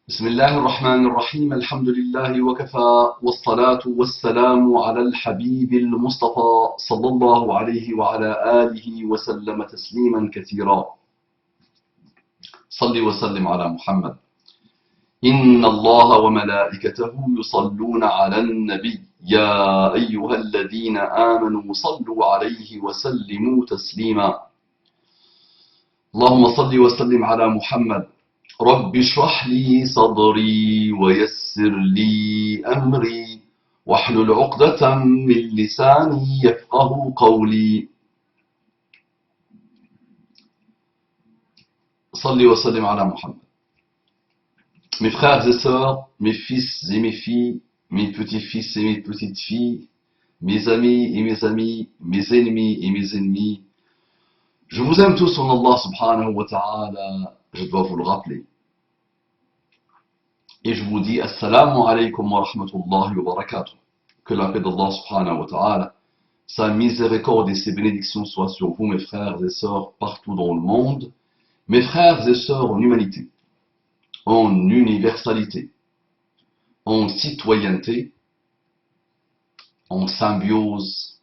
بسم الله الرحمن الرحيم الحمد لله وكفى والصلاة والسلام على الحبيب المصطفى صلى الله عليه وعلى آله وسلم تسليما كثيرا. صل وسلم على محمد. إن الله وملائكته يصلون على النبي يا أيها الذين آمنوا صلوا عليه وسلموا تسليما. اللهم صل وسلم على محمد. رب اشرح لي صدري ويسر لي أمري واحلل عقدة من لساني يفقه قولي. صل وسلم على محمد. Mes frères et sœurs, mes fils et mes filles, mes petits-fils et mes petites-filles, mes amis et mes amis, mes ennemis et mes ennemis, je vous aime tous en Allah subhanahu wa ta'ala, je dois vous le rappeler. Et je vous dis Assalamu alaikum wa rahmatullahi wa barakatuh. Que la paix d'Allah subhanahu wa ta'ala, sa miséricorde et ses bénédictions soient sur vous, mes frères et sœurs, partout dans le monde, mes frères et sœurs en humanité, en universalité, en citoyenneté, en symbiose,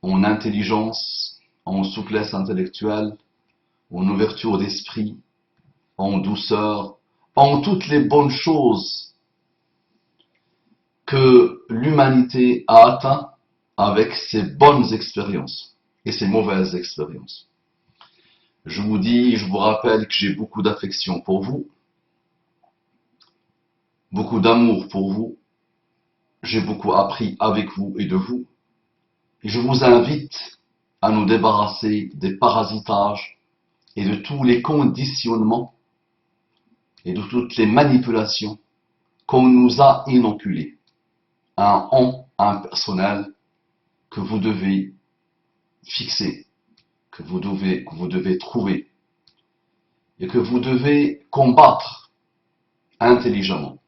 en intelligence, en souplesse intellectuelle, en ouverture d'esprit, en douceur, en toutes les bonnes choses que l'humanité a atteint avec ses bonnes expériences et ses mauvaises expériences. Je vous dis, je vous rappelle que j'ai beaucoup d'affection pour vous, beaucoup d'amour pour vous, j'ai beaucoup appris avec vous et de vous, et je vous invite à nous débarrasser des parasitages et de tous les conditionnements et de toutes les manipulations qu'on nous a inoculées. Un on impersonnel que vous devez fixer, que vous devez trouver et que vous devez combattre intelligemment.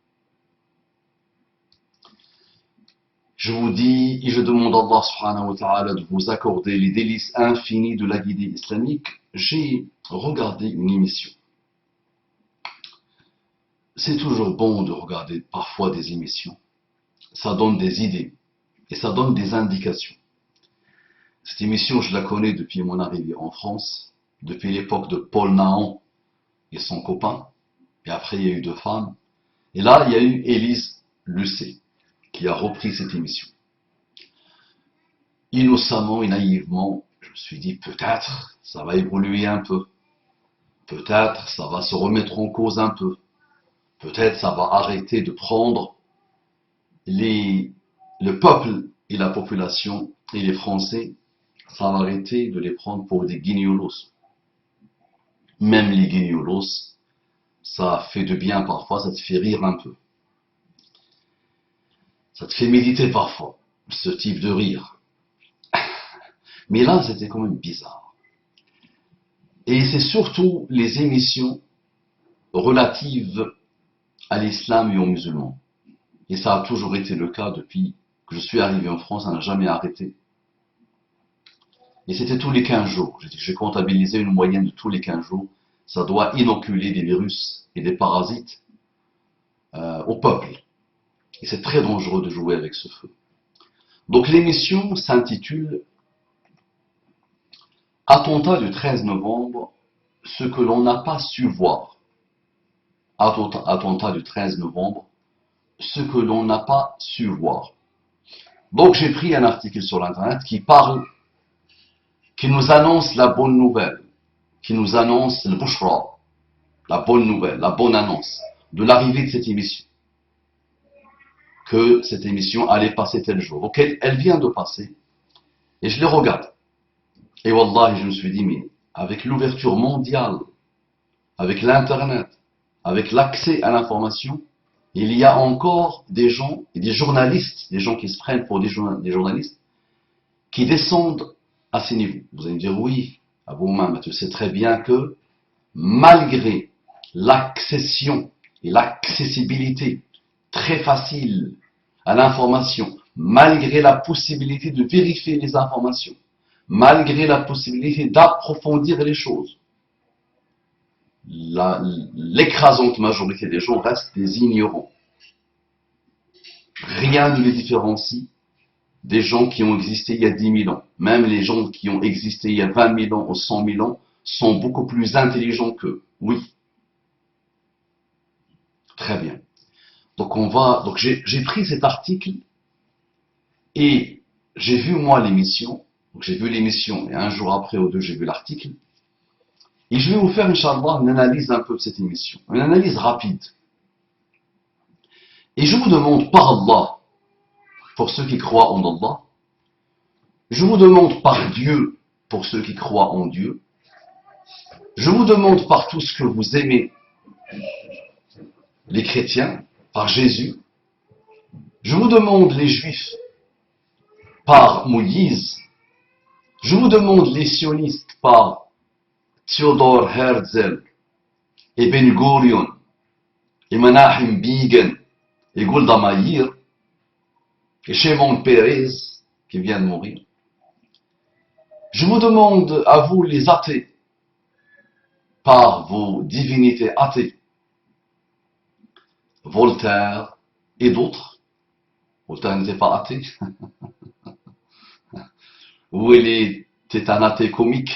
Je vous dis et je demande à Allah subhanahu wa ta'ala de vous accorder les délices infinis de la guidée islamique. J'ai regardé une émission. C'est toujours bon de regarder parfois des émissions. Ça donne des idées et ça donne des indications. Cette émission, je la connais depuis mon arrivée en France, depuis l'époque de Paul Naon et son copain. Et après, il y a eu deux femmes. Et là, il y a eu Élise Lucet qui a repris cette émission. Innocemment et naïvement, je me suis dit peut-être ça va évoluer un peu. Peut-être ça va se remettre en cause un peu. Peut-être ça va arrêter de prendre le peuple et la population et les Français, ça va arrêter de les prendre pour des guignolos. Même les guignolos, ça fait de bien parfois, ça te fait rire un peu. Ça te fait méditer parfois, ce type de rire. Mais là, c'était quand même bizarre. Et c'est surtout les émissions relatives à l'islam et aux musulmans. Et ça a toujours été le cas depuis que je suis arrivé en France, ça n'a jamais arrêté. Et c'était tous les 15 jours. J'ai comptabilisé une moyenne de tous les 15 jours. Ça doit inoculer des virus et des parasites au peuple. Et c'est très dangereux de jouer avec ce feu. Donc l'émission s'intitule Attentat du 13 novembre, ce que l'on n'a pas su voir. Attentat du 13 novembre, ce que l'on n'a pas su voir. Donc j'ai pris un article sur l'internet qui nous annonce la bonne nouvelle, qui nous annonce le bushra, la bonne nouvelle, la bonne annonce de l'arrivée de cette émission. Que cette émission allait passer tel jour. Donc elle vient de passer, et je les regarde. Et wallah, je me suis dit, mais avec l'ouverture mondiale, avec l'internet, avec l'accès à l'information, il y a encore des gens, et des journalistes, des gens qui se prennent pour des journalistes, qui descendent à ces niveaux. Vous allez me dire, oui, Abou Oumama, tu sais très bien que, malgré l'accession et l'accessibilité très facile à l'information, malgré la possibilité de vérifier les informations, malgré la possibilité d'approfondir les choses, l'écrasante majorité des gens restent des ignorants. Rien ne les différencie des gens qui ont existé il y a 10 000 ans. Même les gens qui ont existé il y a 20 000 ans ou 100 000 ans sont beaucoup plus intelligents qu'eux. Oui. Très bien. Donc j'ai pris cet article et j'ai vu moi l'émission. Donc j'ai vu l'émission et un jour après ou deux j'ai vu l'article. Et je vais vous faire, Inch'Allah, une analyse un peu de cette émission. Une analyse rapide. Et je vous demande par Allah, pour ceux qui croient en Allah, je vous demande par Dieu, pour ceux qui croient en Dieu, je vous demande par tout ce que vous aimez, les chrétiens, par Jésus, je vous demande les juifs, par Moïse, je vous demande les sionistes, par Theodor Herzl, et Ben Gurion, et Menachem Begin, et Golda Meir, et Shimon Peres, qui vient de mourir. Je vous demande à vous les athées, par vos divinités athées, Voltaire et d'autres. Voltaire n'était pas athée. Ou il était un athée comique.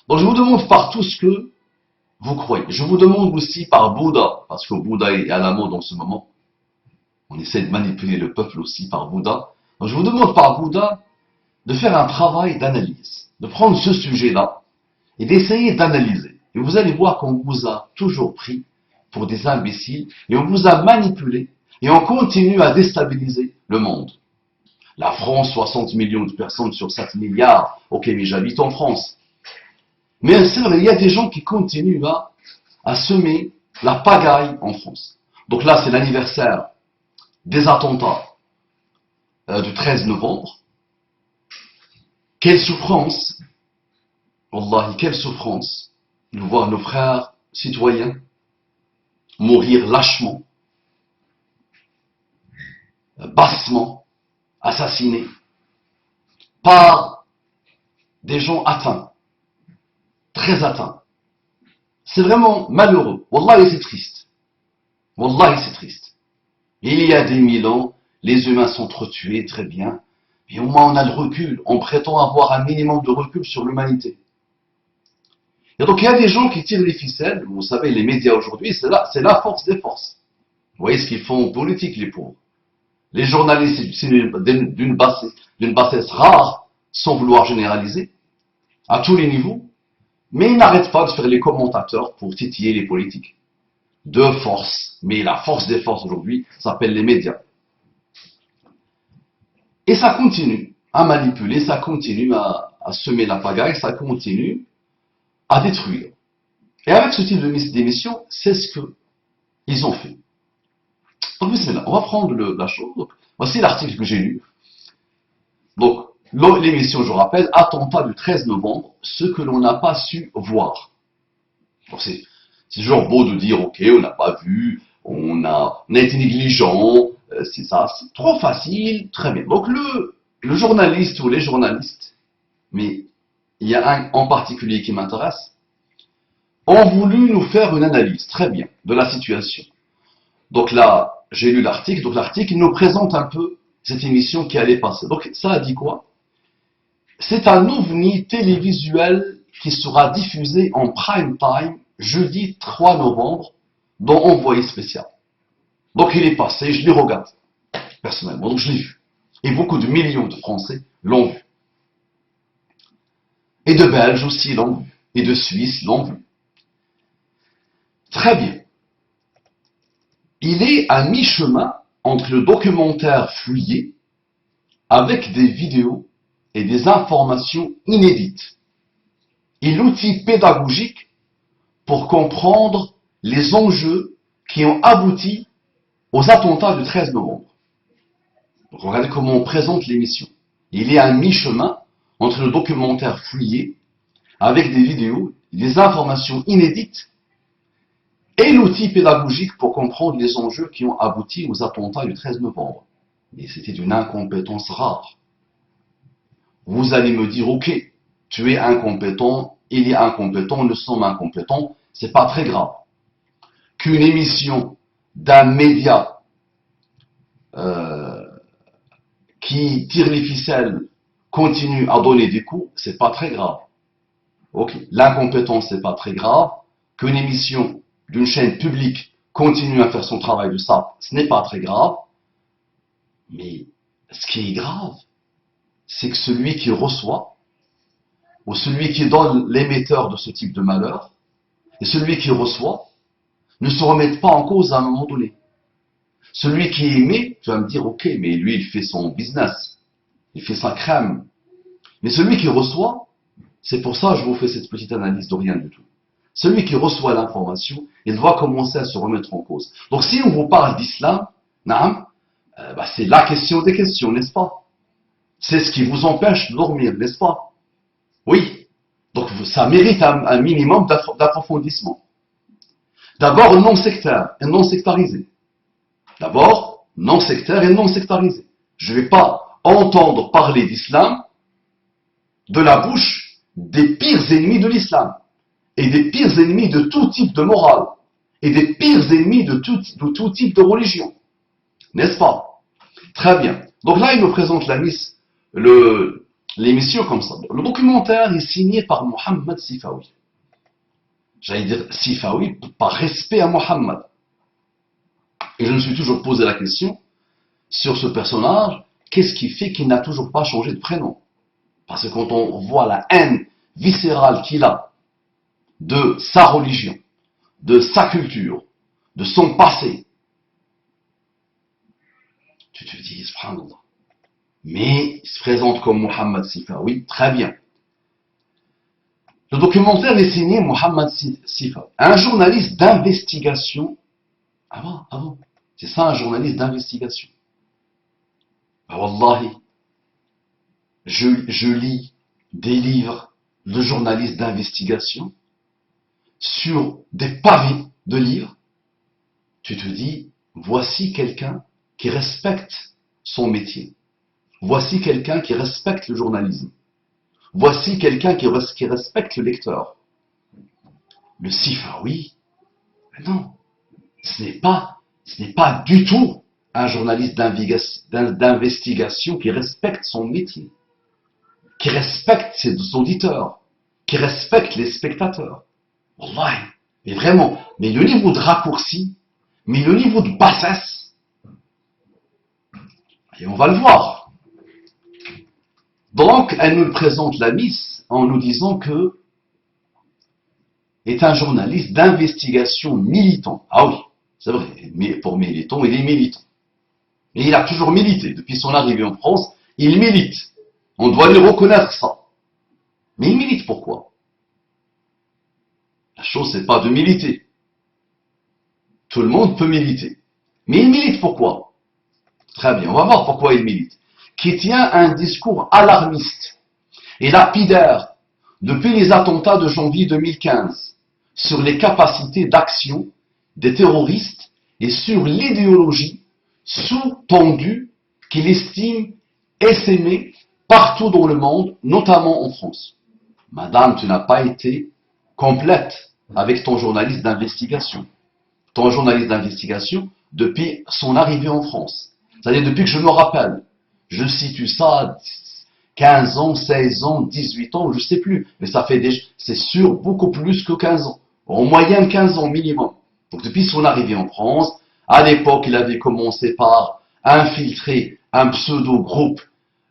Donc je vous demande par tout ce que vous croyez. Je vous demande aussi par Bouddha, parce que Bouddha est à la mode en ce moment. On essaie de manipuler le peuple aussi par Bouddha. Donc je vous demande par Bouddha de faire un travail d'analyse, de prendre ce sujet-là et d'essayer d'analyser. Et vous allez voir qu'on vous a toujours pris pour des imbéciles et on vous a manipulé et on continue à déstabiliser le monde. La France, 60 millions de personnes sur 7 milliards. Ok, mais j'habite en France. Mais c'est vrai, il y a des gens qui continuent à semer la pagaille en France. Donc là, c'est l'anniversaire des attentats du 13 novembre. Quelle souffrance, Wallahi, quelle souffrance de voir nos frères citoyens mourir lâchement, bassement, assassinés par des gens atteints, très atteints. C'est vraiment malheureux. Wallahi, c'est triste. Wallahi, c'est triste. Il y a des 1000 ans, les humains sont entretués, très bien. Et au moins, on a le recul. On prétend avoir un minimum de recul sur l'humanité. Et donc, il y a des gens qui tirent les ficelles. Vous savez, les médias aujourd'hui, c'est la force des forces. Vous voyez ce qu'ils font en politique, les pauvres. Les journalistes, c'est d'une bassesse rare, sans vouloir généraliser, à tous les niveaux. Mais ils n'arrêtent pas de faire les commentateurs pour titiller les politiques. De force. Mais la force des forces aujourd'hui s'appelle les médias. Et ça continue à manipuler, ça continue à semer la pagaille, ça continue à détruire. Et avec ce type d'émission, c'est ce qu'ils ont fait. Donc, bismillah, on va prendre la chose. Donc, voici l'article que j'ai lu. Donc, l'émission, je rappelle, attentat du 13 novembre, ce que l'on n'a pas su voir. C'est toujours beau de dire, ok, on n'a pas vu, on a été négligent, c'est ça, c'est trop facile, très bien. Donc le journaliste ou les journalistes, mais il y a un en particulier qui m'intéresse, ont voulu nous faire une analyse, très bien, de la situation. Donc là, j'ai lu l'article, donc l'article nous présente un peu cette émission qui allait passer. Donc ça a dit quoi? C'est un ovni télévisuel qui sera diffusé en prime time jeudi 3 novembre dans Envoyé spécial. Donc il est passé, je l'ai regardé personnellement, donc je l'ai vu. Et beaucoup de millions de Français l'ont vu. Et de Belges aussi l'ont vu. Et de Suisses l'ont vu. Très bien. Il est à mi-chemin entre le documentaire fouillé avec des vidéos et des informations inédites et l'outil pédagogique pour comprendre les enjeux qui ont abouti aux attentats du 13 novembre. Donc regardez comment on présente l'émission. Il est à mi-chemin entre le documentaire fouillé avec des vidéos, des informations inédites et l'outil pédagogique pour comprendre les enjeux qui ont abouti aux attentats du 13 novembre. Et c'était d'une incompétence rare. Vous allez me dire, ok, tu es incompétent, il est incompétent, nous sommes incompétents, c'est pas très grave. Qu'une émission d'un média qui tire les ficelles continue à donner des coups, c'est pas très grave. Ok, l'incompétence, c'est pas très grave. Qu'une émission d'une chaîne publique continue à faire son travail de sape, ce n'est pas très grave. Mais ce qui est grave, c'est que celui qui reçoit, ou celui qui donne l'émetteur de ce type de malheur, et celui qui reçoit, ne se remettent pas en cause à un moment donné. Celui qui émet, tu vas me dire, ok, mais lui, il fait son business, il fait sa crème. Mais celui qui reçoit, c'est pour ça que je vous fais cette petite analyse de rien du tout. Celui qui reçoit l'information, il doit commencer à se remettre en cause. Donc si on vous parle d'islam, c'est la question des questions, n'est-ce pas? C'est ce qui vous empêche de dormir, n'est-ce pas? Oui. Donc ça mérite un minimum d'approfondissement. D'abord non sectaire et non sectarisé. D'abord non sectaire et non sectarisé. Je ne vais pas entendre parler d'islam de la bouche des pires ennemis de l'islam et des pires ennemis de tout type de morale et des pires ennemis de tout type de religion. N'est-ce pas? Très bien. Donc là, il nous présente l'émission comme ça. Le documentaire est signé par Mohammed Sifawi. J'allais dire Sifawi par respect à Mohammed. Et je me suis toujours posé la question sur ce personnage, qu'est-ce qui fait qu'il n'a toujours pas changé de prénom? Parce que quand on voit la haine viscérale qu'il a de sa religion, de sa culture, de son passé, tu te dis, subhanallah. Mais il se présente comme Mohammed Sifawi, très bien. Le documentaire est signé Mohammed Sifawi, un journaliste d'investigation. Ah bon, c'est ça un journaliste d'investigation. Wallahi, je lis des livres de journalistes d'investigation sur des pavés de livres. Tu te dis, voici quelqu'un qui respecte son métier. Voici quelqu'un qui respecte le journalisme. Voici quelqu'un qui respecte le lecteur. Le Sifawi, non, ce n'est pas du tout un journaliste d'investigation qui respecte son métier, qui respecte ses auditeurs, qui respecte les spectateurs. Wallahi, mais vraiment, mais le niveau de raccourci, mais le niveau de bassesse, et on va le voir. Donc, elle nous présente la Miss en nous disant que est un journaliste d'investigation militant. Ah oui, c'est vrai, mais pour militant, il est militant. Et il a toujours milité. Depuis son arrivée en France, il milite. On doit lui reconnaître ça. Mais il milite pourquoi? La chose, c'est pas de militer. Tout le monde peut militer. Mais il milite pourquoi? Très bien, on va voir pourquoi il milite. Qui tient un discours alarmiste et lapidaire depuis les attentats de janvier 2015 sur les capacités d'action des terroristes et sur l'idéologie sous-tendue qu'il estime essaimer partout dans le monde, notamment en France. Madame, tu n'as pas été complète avec ton journaliste d'investigation. Ton journaliste d'investigation depuis son arrivée en France. C'est-à-dire depuis que je me rappelle. Je situe ça à 15 ans, 16 ans, 18 ans, je ne sais plus. Mais ça fait déjà, c'est sûr, beaucoup plus que 15 ans. En moyenne 15 ans minimum. Donc depuis son arrivée en France, à l'époque, il avait commencé par infiltrer un pseudo-groupe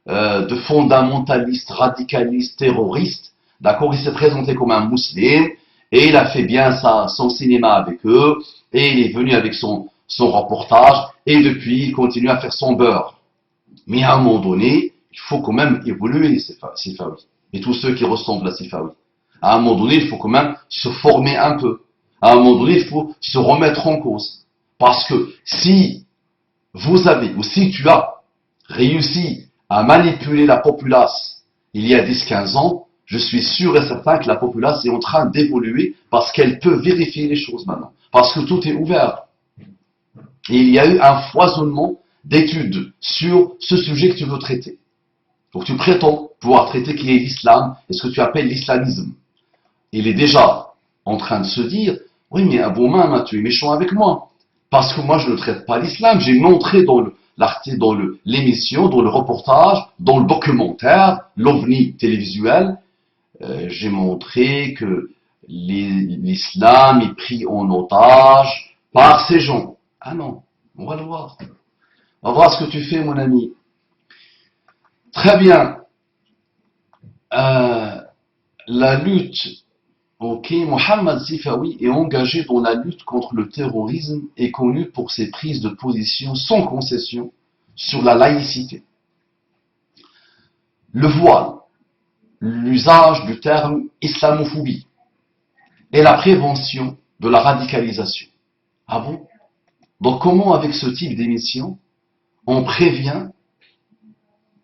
de fondamentalistes, radicalistes, terroristes. D'accord, il s'est présenté comme un musulman et il a fait bien son cinéma avec eux et il est venu avec son reportage et depuis, il continue à faire son beurre. Mais à un moment donné, il faut quand même évoluer, Sifawi. Et tous ceux qui ressemblent à Sifawi. À un moment donné, il faut quand même se former un peu. À un moment donné, il faut se remettre en cause. Parce que si vous avez, ou si tu as réussi à manipuler la populace il y a 10-15 ans, je suis sûr et certain que la populace est en train d'évoluer parce qu'elle peut vérifier les choses maintenant. Parce que tout est ouvert. Et il y a eu un foisonnement d'études sur ce sujet que tu veux traiter. Donc tu prétends pouvoir traiter qui est l'islam et ce que tu appelles l'islamisme. Il est déjà en train de se dire, oui, mais Abou Mama, tu es méchant avec moi. Parce que moi, je ne traite pas l'islam. J'ai montré dans l'article, dans l'émission, dans le reportage, dans le documentaire, l'OVNI télévisuel, j'ai montré que l'islam est pris en otage par ces gens. Ah non, on va le voir. On va voir ce que tu fais, mon ami. Très bien. La lutte, ok, Mohamed Sifawi est engagé dans la lutte contre le terrorisme et connu pour ses prises de position sans concession sur la laïcité, le voile, l'usage du terme islamophobie et la prévention de la radicalisation. Ah bon? Donc comment avec ce type d'émission on prévient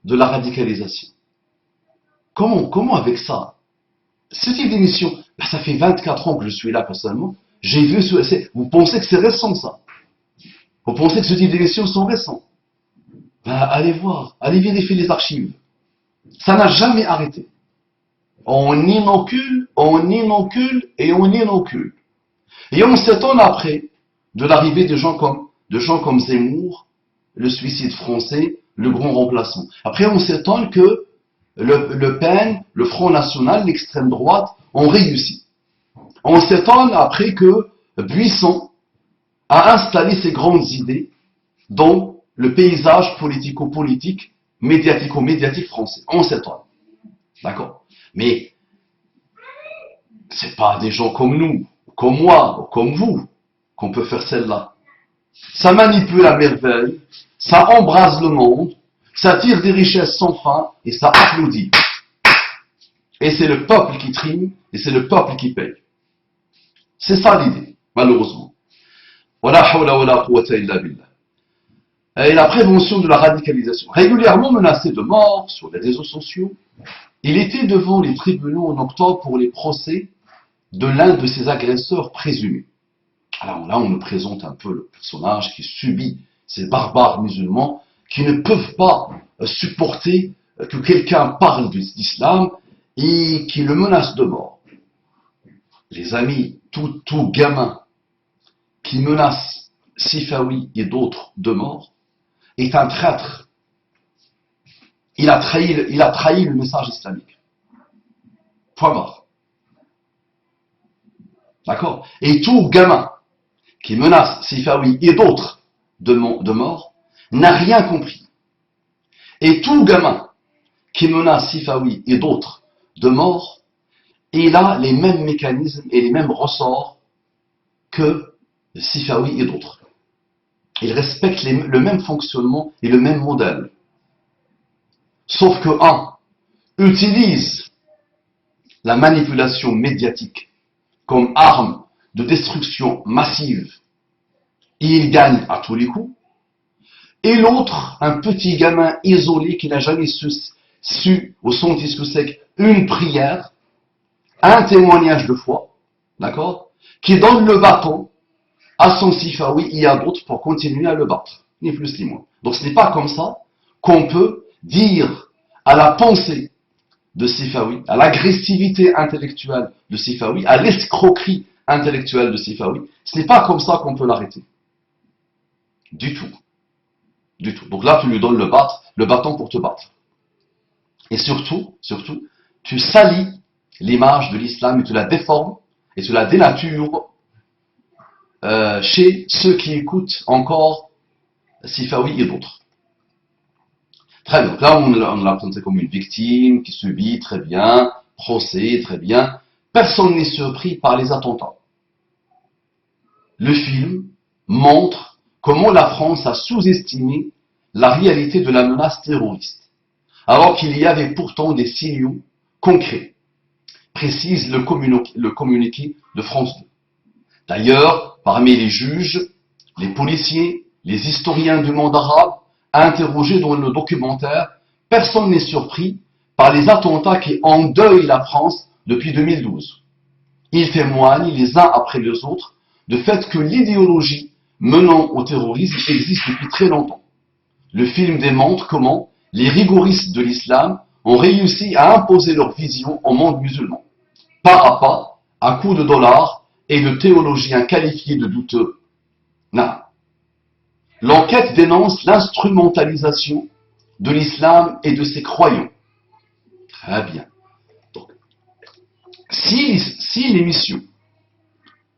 de la radicalisation? Comment avec ça? Ce type d'émission, ben, ça fait 24 ans que je suis là personnellement. J'ai vu, vous pensez que c'est récent ça? Vous pensez que ce type d'émissions sont récents? Ben, allez voir, allez vérifier les archives. Ça n'a jamais arrêté. On inocule et on inocule. Et on s'étonne après de l'arrivée de gens comme Zemmour, le suicide français, le grand remplaçant. Après, on s'étonne que Le Pen, le Front National, l'extrême droite ont réussi. On s'étonne après que Buisson a installé ses grandes idées dans le paysage politico-politique, médiatico-médiatique français. On s'étonne. D'accord? Mais c'est pas des gens comme nous, comme moi, comme vous, qu'on peut faire celle-là. Ça manipule à merveille, ça embrase le monde, ça tire des richesses sans fin et ça applaudit. Et c'est le peuple qui trime et c'est le peuple qui paye. C'est ça l'idée, malheureusement. Et la prévention de la radicalisation. Régulièrement menacé de mort sur les réseaux sociaux, il était devant les tribunaux en octobre pour les procès de l'un de ses agresseurs présumés. Alors là, on nous présente un peu le personnage qui subit ces barbares musulmans qui ne peuvent pas supporter que quelqu'un parle d'islam et qui le menace de mort. Les amis, tout gamin qui menace Sifawi et d'autres de mort est un traître. Il a trahi le message islamique. Point barre. D'accord? Et tout gamin qui menace Sifawi et d'autres de mort n'a rien compris. Et tout gamin qui menace Sifawi et d'autres de mort, il a les mêmes mécanismes et les mêmes ressorts que Sifawi et d'autres. Il respecte le même fonctionnement et le même modèle. Sauf que un utilise la manipulation médiatique comme arme de destruction massive et il gagne à tous les coups. Et l'autre, un petit gamin isolé qui n'a jamais su au son disque sec une prière, un témoignage de foi, d'accord, qui donne le bâton à son Sifawi et à d'autres pour continuer à le battre, ni plus ni moins. Donc ce n'est pas comme ça qu'on peut dire à la pensée de Sifawi, à l'agressivité intellectuelle de Sifawi, à l'escroquerie intellectuelle de Sifawi, ce n'est pas comme ça qu'on peut l'arrêter. Du tout. Du tout. Donc là, tu lui donnes le bâton pour te battre. Et surtout, tu salis l'image de l'islam et tu la déformes et tu la dénatures chez ceux qui écoutent encore Sifawi et d'autres. Très bien. Donc là, on l'a présenté comme une victime qui subit, très bien, procès, très bien. Personne n'est surpris par les attentats. Le film montre comment la France a sous-estimé la réalité de la menace terroriste, alors qu'il y avait pourtant des signaux concrets, précise le communiqué de France 2. D'ailleurs, parmi les juges, les policiers, les historiens du monde arabe, interrogés dans le documentaire, personne n'est surpris par les attentats qui endeuillent la France depuis 2012. Ils témoignent les uns après les autres du fait que l'idéologie menant au terrorisme existe depuis très longtemps. Le film démontre comment les rigoristes de l'islam ont réussi à imposer leur vision au monde musulman, pas à pas, à coups de dollars et de théologiens qualifiés de douteux. Non. L'enquête dénonce l'instrumentalisation de l'islam et de ses croyants. Très bien. Donc, si l'émission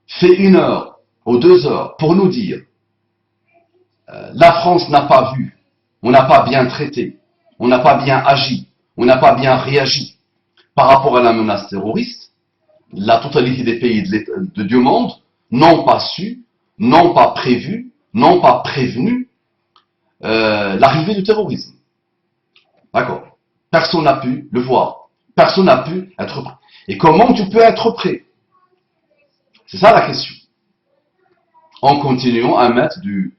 fait 1 heure ou 2 heures pour nous dire la France n'a pas vu, on n'a pas bien traité, on n'a pas bien agi, on n'a pas bien réagi par rapport à la menace terroriste, la totalité des pays du monde n'ont pas su, n'ont pas prévu, n'ont pas prévenu l'arrivée du terrorisme. D'accord. Personne n'a pu le voir. Personne n'a pu être prêt. Et comment tu peux être prêt? C'est ça la question. En continuant à mettre de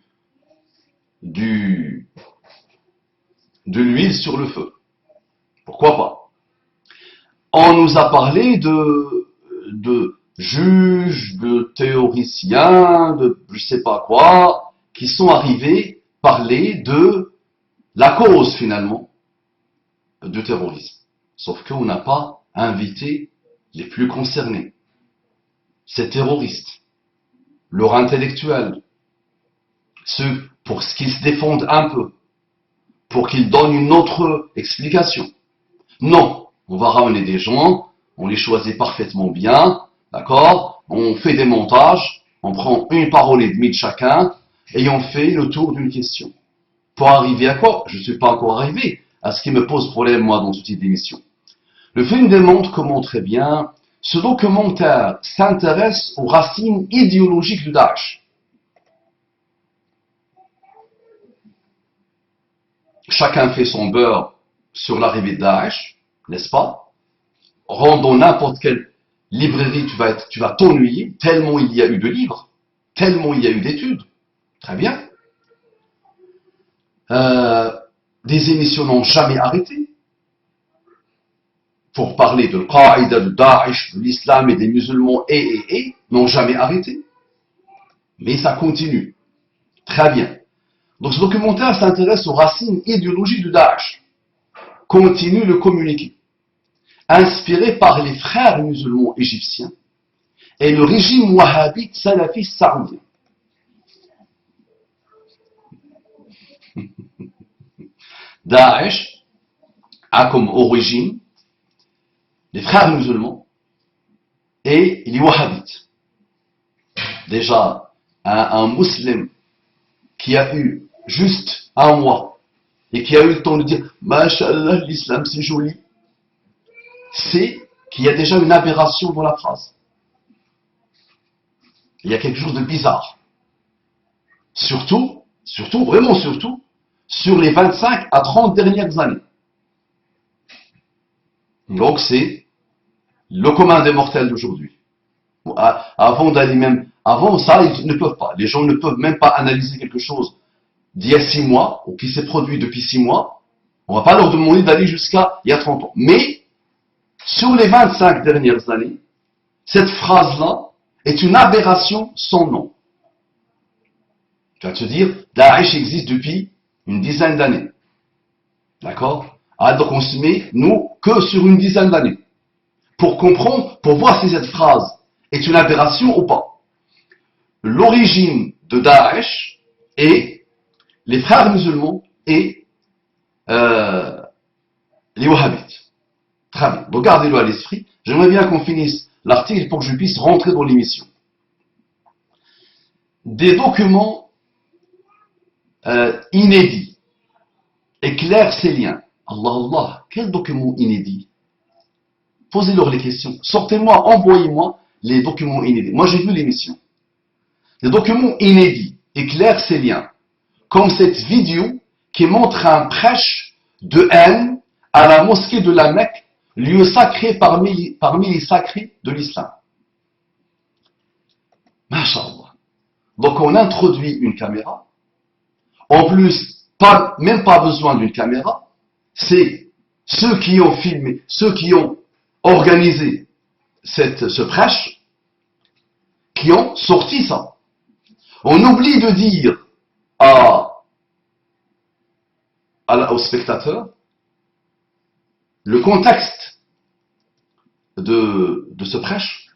l'huile sur le feu. Pourquoi pas? On nous a parlé de juges, de théoriciens, de je sais pas quoi, qui sont arrivés parler de la cause finalement du terrorisme. Sauf qu'on n'a pas invité les plus concernés, ces terroristes, leurs intellectuels, ceux pour ce qu'ils se défendent un peu, pour qu'ils donnent une autre explication. Non, on va ramener des gens, on les choisit parfaitement bien, d'accord? On fait des montages, on prend une parole et demie de chacun, et on fait le tour d'une question. Pour arriver à quoi? Je ne suis pas encore arrivé à ce qui me pose problème, moi, dans ce type d'émission. Le film démontre comment très bien ce documentaire s'intéresse aux racines idéologiques du Daesh. Chacun fait son beurre sur l'arrivée de Daesh, n'est-ce pas? Rendons n'importe quelle librairie, tu vas t'ennuyer, tellement il y a eu de livres, tellement il y a eu d'études. Très bien. Des émissions n'ont jamais arrêté pour parler de Al-Qaïda, de Daesh, de l'islam et des musulmans n'ont jamais arrêté. Mais ça continue. Très bien. Donc ce documentaire s'intéresse aux racines idéologiques du Daesh. Continue le communiqué. Inspiré par les frères musulmans égyptiens et le régime wahhabite salafiste saoudien. Daesh a comme origine les frères musulmans et les wahhabites. Déjà, un musulman qui a eu juste 1 mois et qui a eu le temps de dire Masha'Allah, l'islam c'est joli, c'est qu'il y a déjà une aberration dans la phrase. Il y a quelque chose de bizarre. Surtout, vraiment surtout, sur les 25 à 30 dernières années. Donc c'est le commun des mortels d'aujourd'hui. Avant ça, ils ne peuvent pas. Les gens ne peuvent même pas analyser quelque chose d'il y a 6 mois, ou qui s'est produit depuis 6 mois. On ne va pas leur demander d'aller jusqu'à il y a 30 ans. Mais, sur les 25 dernières années, cette phrase-là est une aberration sans nom. Tu vas te dire, Daesh existe depuis une dizaine d'années. D'accord? Ah, donc on se met, nous, que sur une dizaine d'années. Pour comprendre, pour voir si cette phrase est une aberration ou pas. L'origine de Daesh est les frères musulmans et les wahhabites. Très bien. Donc gardez-le à l'esprit. J'aimerais bien qu'on finisse l'article pour que je puisse rentrer dans l'émission. Des documents inédits éclairent ces liens. Allah Allah, quel document inédit? Posez-leur les questions. Sortez-moi, envoyez-moi les documents inédits. Moi j'ai vu l'émission. Les documents inédits éclairent ces liens. Comme cette vidéo qui montre un prêche de haine à la mosquée de la Mecque, lieu sacré parmi les sacrés de l'islam. Masha'Allah. Donc on introduit une caméra. En plus, même pas besoin d'une caméra. C'est ceux qui ont filmé, ceux qui ont organisé ce prêche, qui ont sorti ça. On oublie de dire aux spectateurs le contexte de ce prêche.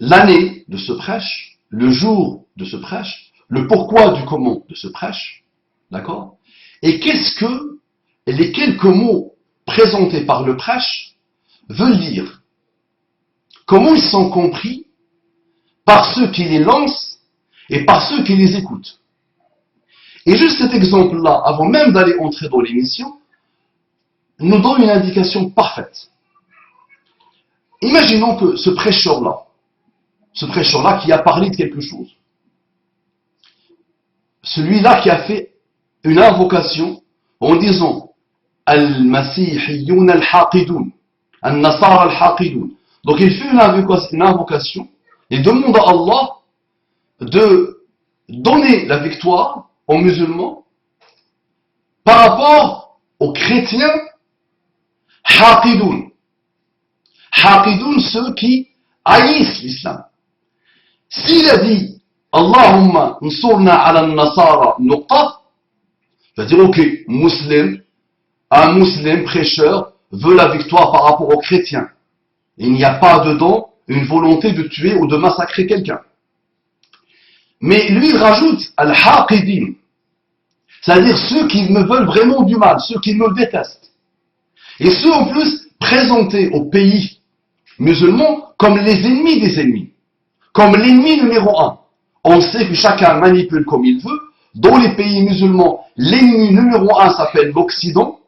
l'année de ce prêche, le jour de ce prêche, le pourquoi du comment de ce prêche, d'accord? Et qu'est-ce que les quelques mots présentés par le prêche veulent dire? Comment ils sont compris par ceux qui les lancent et par ceux qui les écoutent? Et juste cet exemple-là, avant même d'aller entrer dans l'émission, nous donne une indication parfaite. Imaginons que ce prêcheur-là qui a parlé de quelque chose, celui-là qui a fait une invocation en disant Al-Masihiyun al-Haqidun, Al-Nasara al-Haqidun. Donc il fait une invocation et demande à Allah de donner la victoire aux musulmans par rapport aux chrétiens Haqidun. Haqidun, ceux qui haïssent l'islam. S'il a dit Allahumma nsurna ala nasara nuqta, c'est-à-dire ok, un musulman prêcheur veut la victoire par rapport aux chrétiens. Il n'y a pas dedans une volonté de tuer ou de massacrer quelqu'un. Mais lui il rajoute al-haqidin, c'est-à-dire ceux qui me veulent vraiment du mal, ceux qui me détestent. Et ceux en plus présentés au pays musulmans comme les ennemis des ennemis, comme l'ennemi numéro un. On sait que chacun manipule comme il veut. Dans les pays musulmans, l'ennemi numéro un s'appelle l'Occident,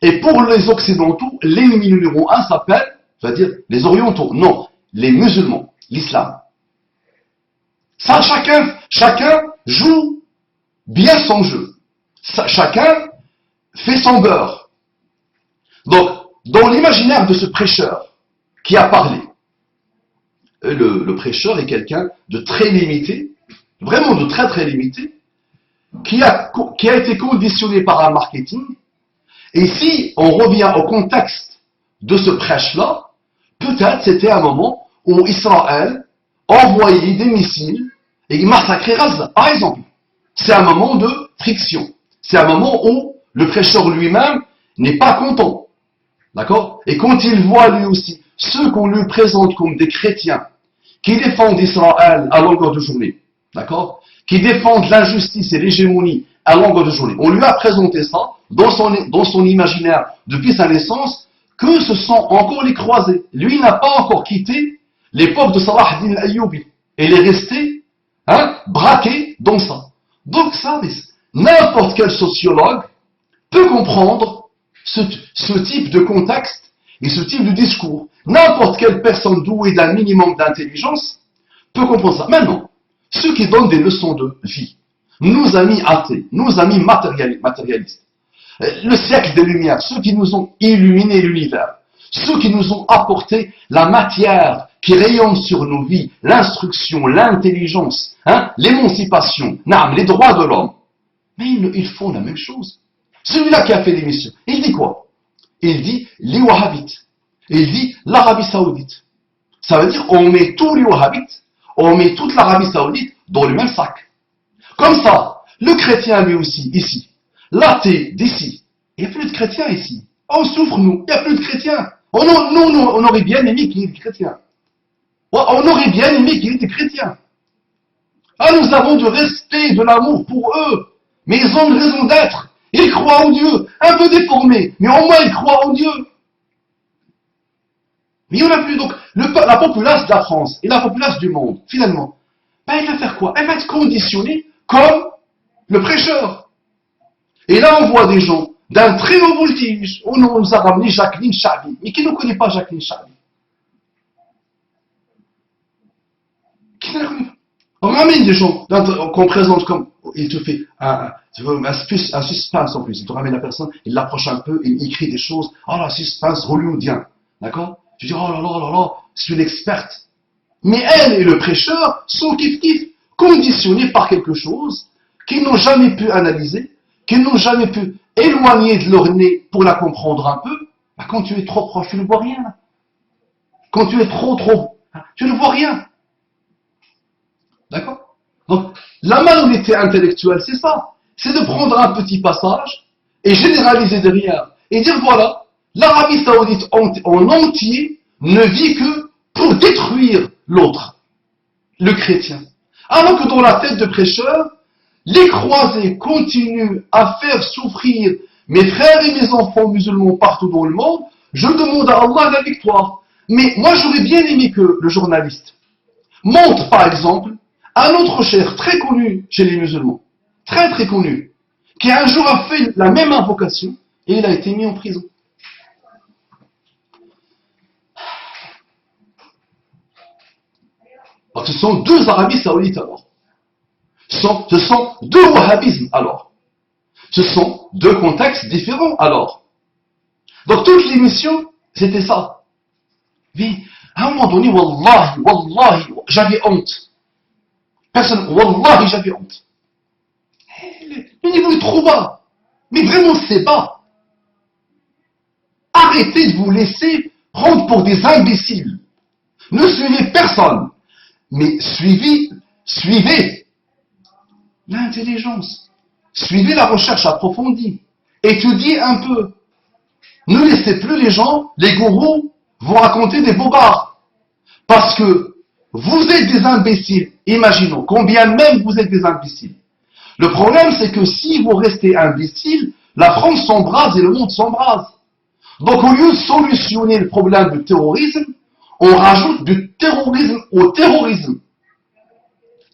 et pour les Occidentaux, l'ennemi numéro un s'appelle, c'est-à-dire les Orientaux, non, les musulmans, l'islam. Ça, chacun joue bien son jeu. Chacun fait son beurre. Donc, dans l'imaginaire de ce prêcheur qui a parlé, le prêcheur est quelqu'un de très limité, vraiment de très très limité, qui a été conditionné par un marketing. Et si on revient au contexte de ce prêche-là, peut-être c'était un moment où Israël envoyait des missiles et massacrait Gaza, par exemple. C'est un moment de friction. C'est un moment où le prêcheur lui-même n'est pas content. D'accord? Et quand il voit lui aussi ceux qu'on lui présente comme des chrétiens qui défendent Israël à longueur de journée, d'accord? Qui défendent l'injustice et l'hégémonie à longueur de journée. On lui a présenté ça dans son imaginaire depuis sa naissance, que ce sont encore les croisés. Lui n'a pas encore quitté l'époque de Salah ad-Din al-Ayyubi. Et il est resté braqué dans ça. Donc ça, n'importe quel sociologue peut comprendre ce type de contexte et ce type de discours. N'importe quelle personne douée d'un minimum d'intelligence peut comprendre ça. Maintenant, ceux qui donnent des leçons de vie, nos amis athées, nos amis matérialistes, le siècle des Lumières, ceux qui nous ont illuminé l'univers, ceux qui nous ont apporté la matière qui rayonne sur nos vies, l'instruction, l'intelligence, l'émancipation, les droits de l'homme. Mais ils font la même chose. Celui-là qui a fait l'émission, il dit quoi? Il dit les wahhabites. Il dit l'Arabie Saoudite. Ça veut dire on met tous les wahhabites, on met toute l'Arabie Saoudite dans le même sac. Comme ça, le chrétien lui aussi, ici, l'athée d'ici, il n'y a plus de chrétiens ici. On souffre, nous, il n'y a plus de chrétiens. On aurait bien aimé qu'il y ait des chrétiens. On aurait bien aimé qu'il y ait des chrétiens. Ah, nous avons du respect, de l'amour pour eux. Mais ils ont une raison d'être. Ils croient en Dieu. Un peu déformés, mais au moins ils croient en Dieu. Mais il n'y en a plus. Donc, la populace de la France et la populace du monde, finalement, elle va faire quoi? Elle va être conditionnée comme le prêcheur. Et là, on voit des gens d'un très haut voltige. On nous a ramené Jacqueline Chabi. Mais qui ne connaît pas Jacqueline Chabi? Qui ne la connaît pas? On ramène des gens qu'on présente comme, il te fait un suspense en plus. Il te ramène la personne, il l'approche un peu, il écrit des choses. Oh là, suspense hollywoodien. D'accord? Tu dis, oh là là là là, c'est une experte. Mais elle et le prêcheur sont kiff-kiff, conditionnés par quelque chose qu'ils n'ont jamais pu analyser, qu'ils n'ont jamais pu éloigner de leur nez pour la comprendre un peu. Bah, quand tu es trop proche, tu ne vois rien. Quand tu es trop, tu ne vois rien. D'accord? Donc, la malhonnêteté intellectuelle, c'est ça. C'est de prendre un petit passage et généraliser derrière. Et dire, voilà, l'Arabie Saoudite en entier ne vit que pour détruire l'autre. le chrétien. Alors que dans la tête de prêcheur, les croisés continuent à faire souffrir mes frères et mes enfants musulmans partout dans le monde. Je demande à Allah la victoire. Mais moi, j'aurais bien aimé que le journaliste montre, par exemple, un autre cheikh très connu chez les musulmans, très très connu, qui un jour a fait la même invocation et il a été mis en prison. Alors, ce sont deux Arabies saoudites alors. Ce sont deux wahhabismes alors. Ce sont deux contextes différents alors. Donc toute l'émission, c'était ça. Mais à un moment donné, wallahi, j'avais honte. Personne, wallahi, j'avais honte. Le niveau est trop bas. Mais vraiment, c'est bas. Arrêtez de vous laisser prendre pour des imbéciles. Ne suivez personne. Mais suivez l'intelligence. Suivez la recherche approfondie. Étudiez un peu. Ne laissez plus les gens, les gourous, vous raconter des bobards. Parce que vous êtes des imbéciles. Imaginons, combien même vous êtes des imbéciles. Le problème, c'est que si vous restez imbéciles, la France s'embrase et le monde s'embrase. Donc au lieu de solutionner le problème du terrorisme, on rajoute du terrorisme au terrorisme.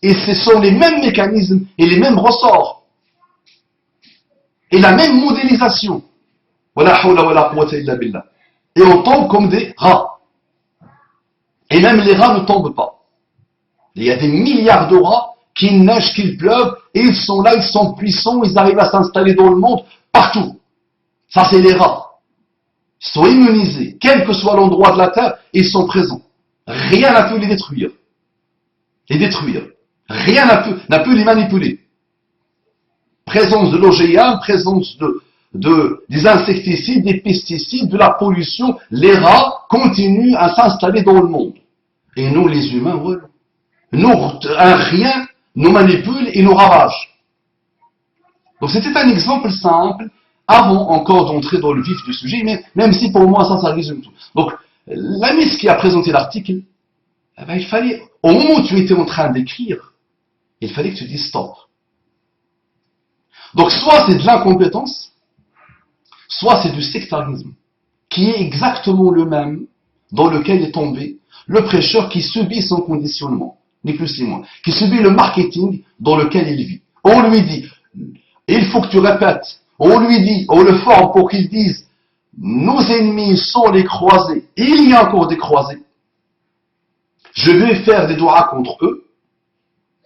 Et ce sont les mêmes mécanismes et les mêmes ressorts. Et la même modélisation. Et on tombe comme des rats. Et même les rats ne tombent pas. Il y a des milliards de rats qui neigent, qu'il pleuve, et ils sont là, ils sont puissants, ils arrivent à s'installer dans le monde, partout. Ça, c'est les rats. Ils sont immunisés. Quel que soit l'endroit de la Terre, ils sont présents. Rien n'a pu les détruire. Rien n'a pu les manipuler. Présence de l'OGM, présence des insecticides, des pesticides, de la pollution, les rats continuent à s'installer dans le monde. Et nous, les humains, voilà. Nous, un rien nous manipule et nous ravage. Donc c'était un exemple simple, avant encore d'entrer dans le vif du sujet, mais même si pour moi ça résume tout. Donc, l'ami qui a présenté l'article, eh ben, il fallait, au moment où tu étais en train d'écrire, il fallait que tu dises stop. Donc soit c'est de l'incompétence, soit c'est du sectarisme, qui est exactement le même dans lequel est tombé le prêcheur qui subit son conditionnement, ni plus ni moins, qui subit le marketing dans lequel il vit. On lui dit, il faut que tu répètes, on lui dit, on le forme pour qu'il dise, nos ennemis sont les croisés, il y a encore des croisés, je vais faire des doigts contre eux,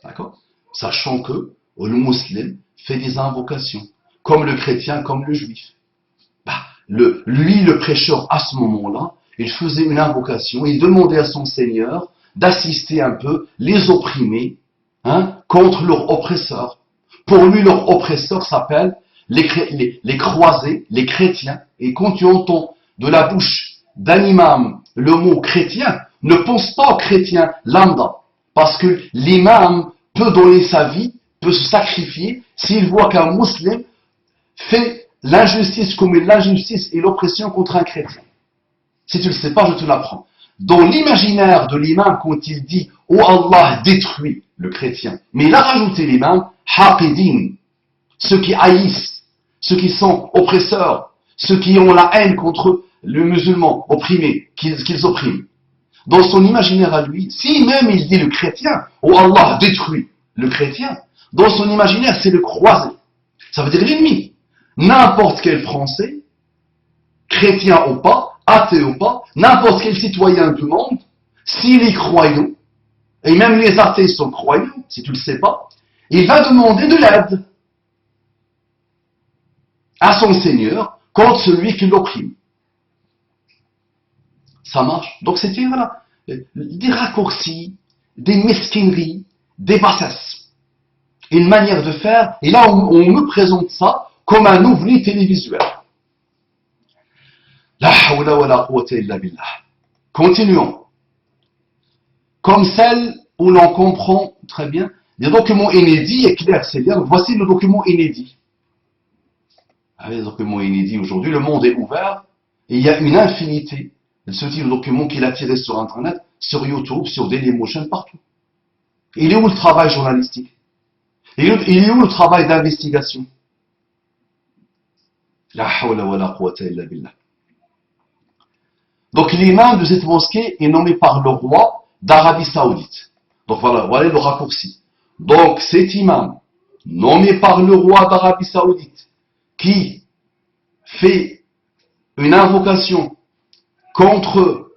d'accord, sachant que le musulman fait des invocations, comme le chrétien, comme le juif. Lui, le prêcheur, à ce moment-là, il faisait une invocation, il demandait à son Seigneur d'assister un peu les opprimés contre leurs oppresseurs. Pour lui, leur oppresseur s'appelle les croisés, les chrétiens. Et quand tu entends de la bouche d'un imam le mot chrétien, ne pense pas au chrétien lambda. Parce que l'imam peut donner sa vie, peut se sacrifier s'il voit qu'un musulman fait l'injustice commet l'injustice et l'oppression contre un chrétien. Si tu ne le sais pas, je te l'apprends. Dans l'imaginaire de l'imam, quand il dit « Oh Allah, détruit le chrétien », mais il a rajouté l'imam « haqidin », ceux qui haïssent, ceux qui sont oppresseurs, ceux qui ont la haine contre le musulman opprimé, qu'ils oppriment. Dans son imaginaire à lui, si même il dit le chrétien « Oh Allah, détruit le chrétien », dans son imaginaire, c'est le croisé. Ça veut dire l'ennemi. N'importe quel Français, chrétien ou pas, athée ou pas, n'importe quel citoyen du monde, s'il est croyant, et même les athées sont croyants, si tu ne le sais pas, il va demander de l'aide à son Seigneur contre celui qui l'opprime. Ça marche. Donc c'était voilà, des raccourcis, des mesquineries, des bassesses. Une manière de faire, et là on me présente ça comme un ovni télévisuel. La hawla wa la quwwata illa billah. Continuons. Comme celle où l'on comprend très bien des documents inédits et clairs, c'est bien. Voici le document inédit. Les documents inédits aujourd'hui, le monde est ouvert et il y a une infinité de ce type de documents qu'il a tiré sur Internet, sur YouTube, sur Dailymotion, partout. Il est où le travail journalistique? Il est où le travail d'investigation? La hawla wa la quwwata illa billah. Donc l'imam de cette mosquée est nommé par le roi d'Arabie Saoudite. Donc voilà le raccourci. Donc cet imam, nommé par le roi d'Arabie Saoudite, qui fait une invocation contre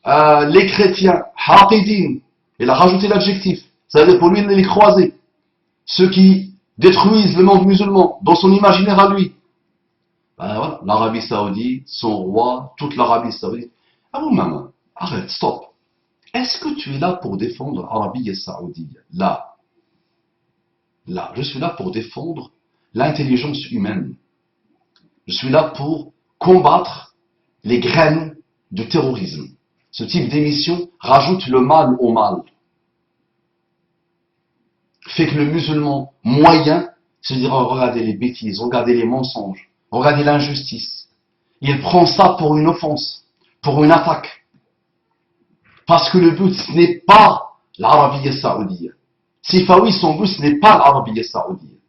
les chrétiens, haqidin, il a rajouté l'adjectif, ça veut dire pour lui les croisés, ceux qui détruisent le monde musulman dans son imaginaire à lui. Ben voilà, l'Arabie Saoudite, son roi, toute l'Arabie Saoudite. Ah bon, maman, arrête, stop. Est-ce que tu es là pour défendre l'Arabie Saoudite? Là, je suis là pour défendre l'intelligence humaine. Je suis là pour combattre les graines du terrorisme. Ce type d'émission rajoute le mal au mal. Fait que le musulman moyen se dira, regardez les bêtises, regardez les mensonges, regardez l'injustice. Il prend ça pour une offense, pour une attaque. Parce que le but, ce n'est pas l'Arabie Saoudite. Sifawi, son but, ce n'est pas l'Arabie Saoudite.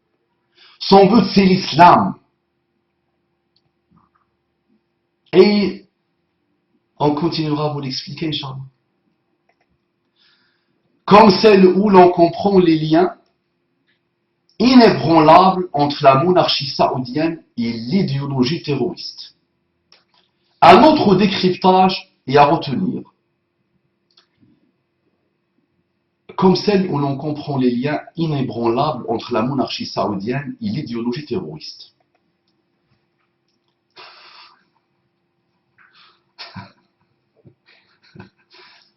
Son but, c'est l'islam. Et on continuera à vous l'expliquer, Inch'Allah. Comme celle où l'on comprend les liens inébranlables entre la monarchie saoudienne et l'idéologie terroriste. Un autre décryptage est à retenir. Comme celle où l'on comprend les liens inébranlables entre la monarchie saoudienne et l'idéologie terroriste.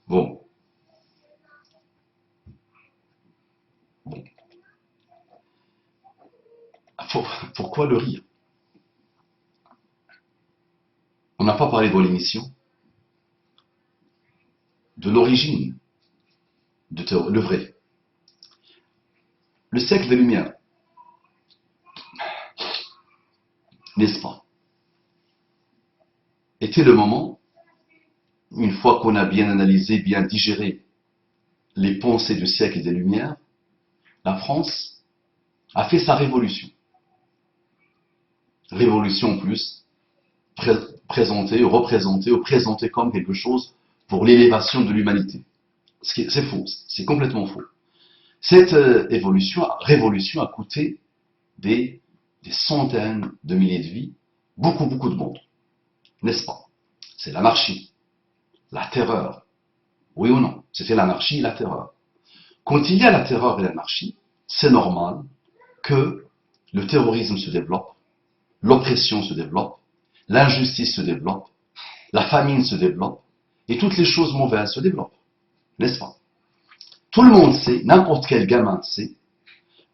Bon. Pourquoi le rire? On n'a pas parlé dans l'émission de l'origine de le vrai. Le siècle des Lumières, n'est-ce pas, était le moment, une fois qu'on a bien analysé, bien digéré les pensées du siècle des Lumières, la France a fait sa révolution. Révolution en plus, présentée ou présentée comme quelque chose pour l'élévation de l'humanité. C'est faux, c'est complètement faux. Cette révolution a coûté des centaines de milliers de vies, beaucoup de monde, n'est-ce pas? C'est l'anarchie, la terreur, oui ou non? C'était l'anarchie et la terreur. Quand il y a la terreur et l'anarchie, c'est normal que le terrorisme se développe, l'oppression se développe, l'injustice se développe, la famine se développe, et toutes les choses mauvaises se développent, n'est-ce pas? Tout le monde sait, n'importe quel gamin sait,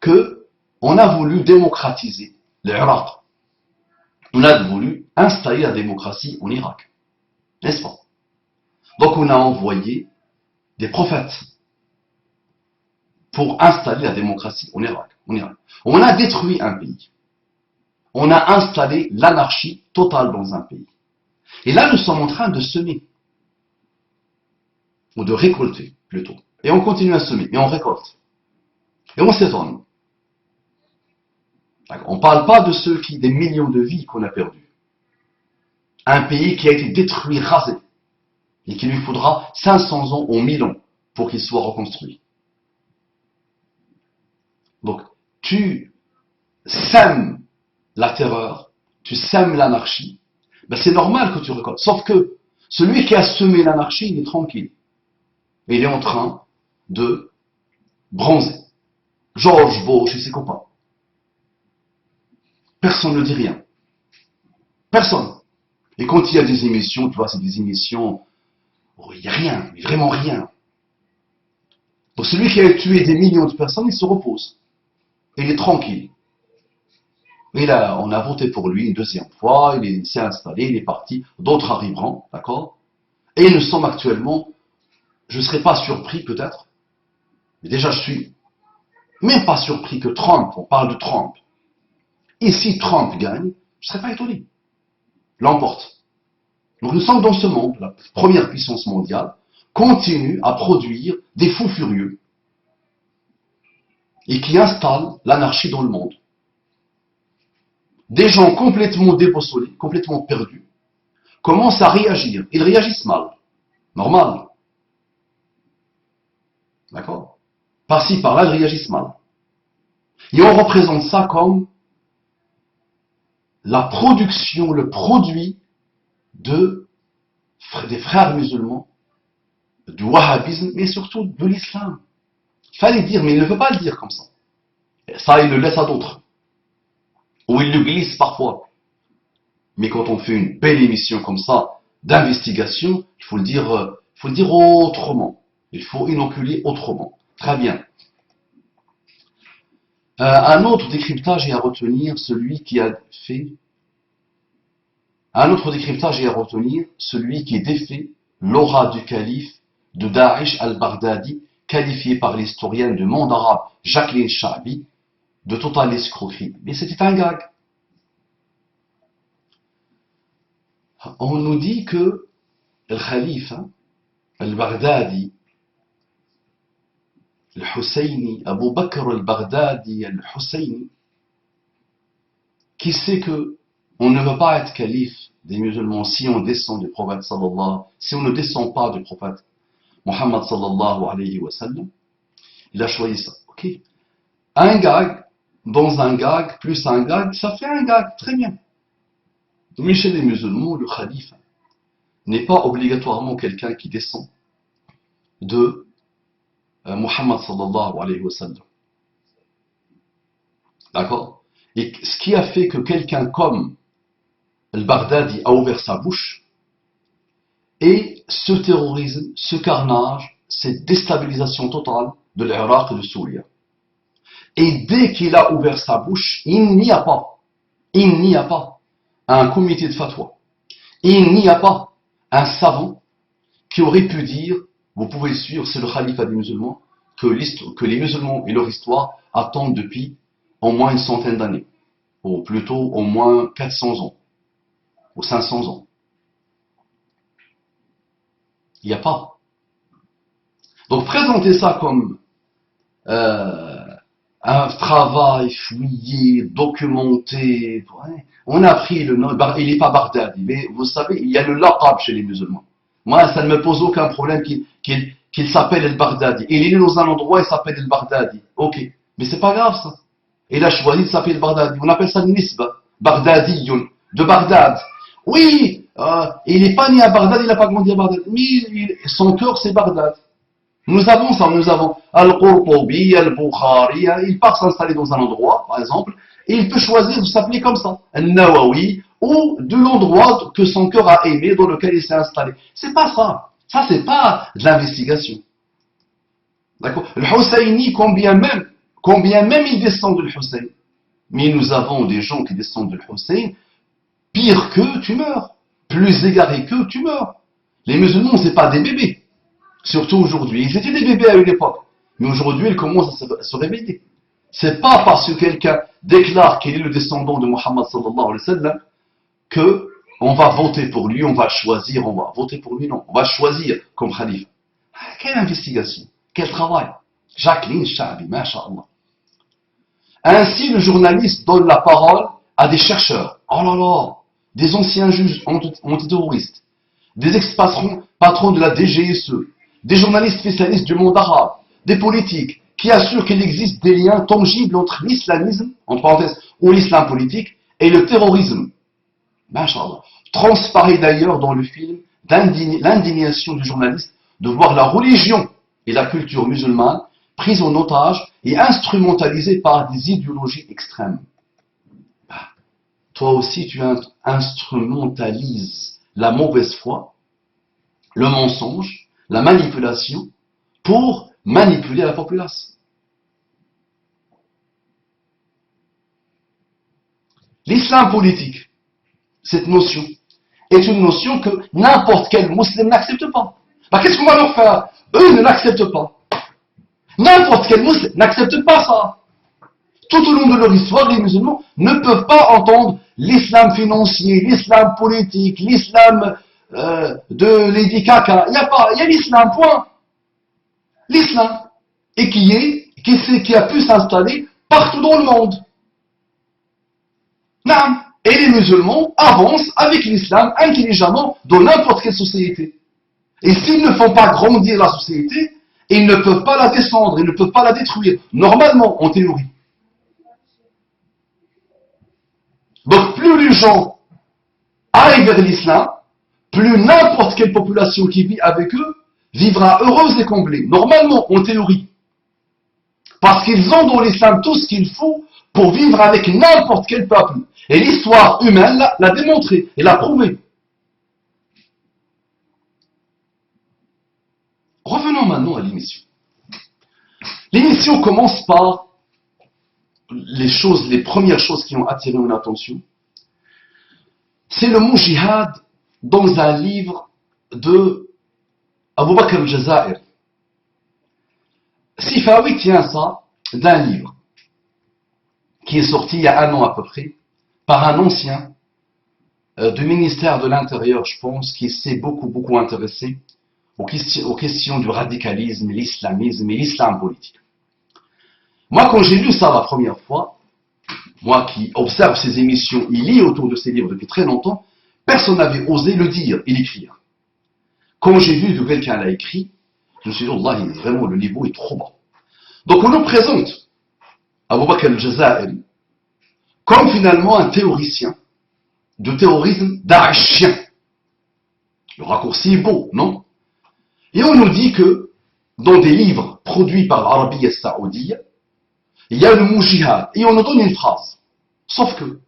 que on a voulu démocratiser l'Irak. On a voulu installer la démocratie en Irak, n'est-ce pas? Donc on a envoyé des prophètes pour installer la démocratie en Irak. On a détruit un pays. On a installé l'anarchie totale dans un pays. Et là, nous sommes en train de semer. Ou de récolter, plutôt. Et on continue à semer. Et on récolte. Et on s'étonne. On ne parle pas de ceux des millions de vies qu'on a perdues. Un pays qui a été détruit, rasé. Et qu'il lui faudra 500 ans ou 1000 ans pour qu'il soit reconstruit. Donc, tu sèmes la terreur, tu sèmes l'anarchie, ben c'est normal que tu récoltes. Sauf que celui qui a semé l'anarchie, il est tranquille. Et il est en train de bronzer. George Bush et ses copains. Personne ne dit rien. Personne. Et quand il y a des émissions, tu vois, c'est des émissions où il n'y a rien, mais vraiment rien. Donc celui qui a tué des millions de personnes, il se repose. Et il est tranquille. Et là, on a voté pour lui une deuxième fois, il s'est installé, il est parti, d'autres arriveront, d'accord? Et nous sommes actuellement, je ne serais pas surpris peut-être, mais déjà je suis même pas surpris que Trump, on parle de Trump, et si Trump gagne, je ne serais pas étonné, l'emporte. Donc nous sommes dans ce monde, la première puissance mondiale, continue à produire des fous furieux, et qui installe l'anarchie dans le monde. Des gens complètement déboussolés, complètement perdus, commencent à réagir. Ils réagissent mal. Normal. D'accord? Par-ci, par-là, ils réagissent mal. Et on représente ça comme la production, le produit des frères musulmans, du wahhabisme, mais surtout de l'islam. Il fallait dire, mais il ne veut pas le dire comme ça. Et ça, il le laisse à d'autres. Ou il le glisse parfois. Mais quand on fait une belle émission comme ça, d'investigation, il faut le dire autrement. Il faut inoculer autrement. Très bien. Un autre décryptage est à retenir, celui qui défait l'aura du calife de Daesh al-Baghdadi, qualifié par l'historienne du monde arabe Jacqueline Chaabi de totale escroquerie. Mais c'était un gag. On nous dit que le calife al-Baghdadi, al-Husseini, Abu Bakr al-Baghdadi, al-Husseini, qui sait que on ne veut pas être calife des musulmans si on descend du prophète sallallahu, si on ne descend pas du prophète Muhammad sallallahu alayhi wa sallam, il a choisi ça. Ok. Un gag, dans un gag, plus un gag, ça fait un gag, très bien. Mais chez les musulmans, le calife n'est pas obligatoirement quelqu'un qui descend de Muhammad sallallahu alayhi wa sallam. D'accord? Et ce qui a fait que quelqu'un comme al-Baghdadi a ouvert sa bouche, et ce terrorisme, ce carnage, cette déstabilisation totale de l'Irak et de Syrie. Et dès qu'il a ouvert sa bouche, il n'y a pas un comité de fatwa, il n'y a pas un savant qui aurait pu dire, vous pouvez le suivre, c'est le khalifa des musulmans, que les musulmans et leur histoire attendent depuis au moins une centaine d'années, ou plutôt au moins 400 ans, ou 500 ans. Il n'y a pas. Donc présenter ça comme un travail fouillé, documenté. Ouais. On a pris le nom, il n'est pas Baghdadi, mais vous savez, il y a le laqab chez les musulmans. Moi, ça ne me pose aucun problème qu'il s'appelle el-Baghdadi. Il est dans un endroit, il s'appelle el-Baghdadi. Ok, mais c'est pas grave ça. Il a choisi de s'appeler el-Baghdadi. On appelle ça le nisba, Baghdadiyun, de Bagdad. Oui, il n'est pas né à Bagdad, il n'a pas grandi à Bagdad, mais son cœur c'est Bagdad. Nous avons ça, nous avons Al-Qurtubi, Al-Bukhari, il part s'installer dans un endroit, par exemple, et il peut choisir de s'appeler comme ça, Al-Nawawi, ou de l'endroit que son cœur a aimé, dans lequel il s'est installé. C'est pas ça. Ça, c'est pas de l'investigation. D'accord? Le Husseini, combien même il descend de Hussein. Mais nous avons des gens qui descendent de Hussein, pire qu'eux, tu meurs. Plus égaré qu'eux, tu meurs. Les musulmans, c'est pas des bébés. Surtout aujourd'hui. Ils étaient des bébés à une époque. Mais aujourd'hui, ils commencent à se réveiller. C'est pas parce que quelqu'un déclare qu'il est le descendant de Muhammad sallallahu alayhi wa sallam que on va voter pour lui, on va choisir, on va voter pour lui, non. On va choisir comme khalife. Quelle investigation, quel travail. Jacqueline Chaabi, masha'Allah. Ainsi, le journaliste donne la parole à des chercheurs. Oh là là, des anciens juges antiterroristes, des ex-patrons de la DGSE, des journalistes spécialistes du monde arabe, des politiques qui assurent qu'il existe des liens tangibles entre l'islamisme, entre parenthèses, ou l'islam politique, et le terrorisme. Masha'Allah. Transparaît d'ailleurs dans le film l'indignation du journaliste de voir la religion et la culture musulmane prises en otage et instrumentalisées par des idéologies extrêmes. Toi aussi, tu instrumentalises la mauvaise foi, le mensonge, la manipulation, pour manipuler la population. L'islam politique, cette notion, est une notion que n'importe quel musulman n'accepte pas. Bah, qu'est-ce qu'on va leur faire? Eux ne l'acceptent pas. N'importe quel musulman n'accepte pas ça. Tout au long de leur histoire, les musulmans ne peuvent pas entendre l'islam financier, l'islam politique, l'islam de Lady Kaka. Il y a l'islam, point. L'islam. Et qui qui a pu s'installer partout dans le monde. Non. Et les musulmans avancent avec l'islam intelligemment dans n'importe quelle société. Et s'ils ne font pas grandir la société, ils ne peuvent pas la descendre, ils ne peuvent pas la détruire. Normalement, en théorie. Donc plus les gens aillent vers l'islam, plus n'importe quelle population qui vit avec eux vivra heureuse et comblée. Normalement, en théorie. Parce qu'ils ont dans l'islam tout ce qu'il faut pour vivre avec n'importe quel peuple. Et l'histoire humaine l'a démontré et l'a prouvé. Revenons maintenant à l'émission. L'émission commence par les premières choses qui ont attiré mon attention. C'est le mot jihad dans un livre de Abu Bakr al-Jazair. Sifawi tient ça d'un livre qui est sorti il y a un an à peu près par un ancien du ministère de l'Intérieur, je pense, qui s'est beaucoup intéressé aux questions du radicalisme, l'islamisme et l'islam politique. Moi, quand j'ai lu ça la première fois, moi qui observe ces émissions, il lit autour de ces livres depuis très longtemps, personne n'avait osé le dire et l'écrire. Quand j'ai vu que quelqu'un l'a écrit, je me suis dit, Allah, vraiment, le niveau est trop bas. Donc on nous présente Abu Bakr al-Jazairi comme finalement un théoricien de terrorisme daeshien. Le raccourci est beau, non? Et on nous dit que dans des livres produits par l'Arabie Saoudite, il y a le mot jihad. Et on nous donne une phrase. Sauf que,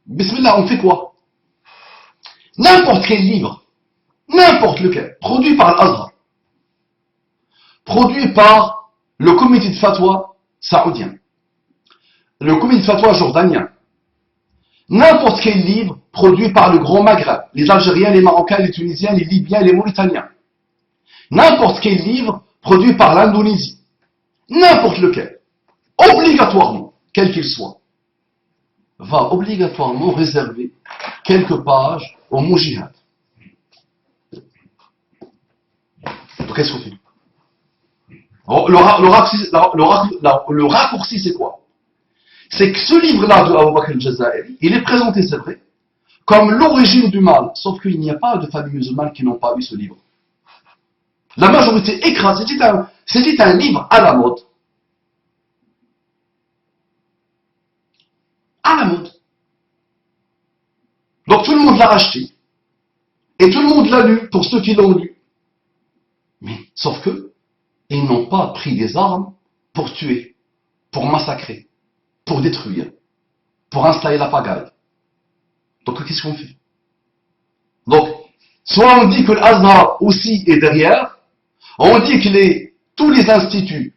bismillah, on fait quoi? N'importe quel livre, n'importe lequel, produit par l'Azhar, produit par le comité de fatwa saoudien, le comité de fatwa jordanien, n'importe quel livre produit par le Grand Maghreb, les Algériens, les Marocains, les Tunisiens, les Libyens, les Mauritaniens, n'importe quel livre produit par l'Indonésie, n'importe lequel, obligatoirement, quel qu'il soit, va obligatoirement réserver quelques pages au mot jihad. Donc qu'est-ce qu'on fait? Le raccourci, c'est quoi? C'est que ce livre-là de Abu Bakr al-Jazairi, il est présenté, c'est vrai, comme l'origine du mal. Sauf qu'il n'y a pas de familles musulmanes qui n'ont pas eu ce livre. La majorité écrasée, c'était un livre à la mode. À la mode. Donc tout le monde l'a acheté. Et tout le monde l'a lu, pour ceux qui l'ont lu. Mais, sauf que, ils n'ont pas pris des armes pour tuer, pour massacrer, pour détruire, pour installer la pagaille. Donc qu'est-ce qu'on fait? Donc, soit on dit que l'Azhar aussi est derrière, on dit que tous les instituts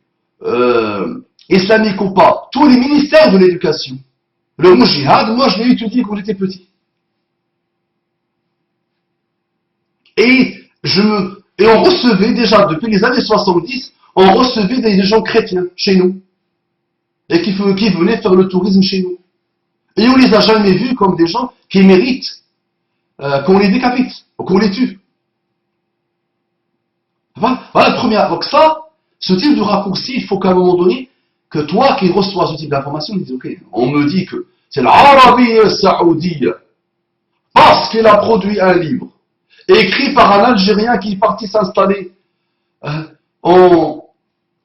islamiques ou pas, tous les ministères de l'éducation, le mot jihad, moi je l'ai étudié quand j'étais petit. Et on recevait déjà, depuis les années 70, on recevait des gens chrétiens chez nous. Et qui venaient faire le tourisme chez nous. Et on les a jamais vus comme des gens qui méritent qu'on les décapite, ou qu'on les tue. Voilà la première. Donc ça, ce type de raccourci, il faut qu'à un moment donné, que toi qui reçois ce type d'information, tu dis, ok, on me dit que c'est l'Arabie Saoudite, parce qu'il a produit un livre, écrit par un Algérien qui est parti s'installer en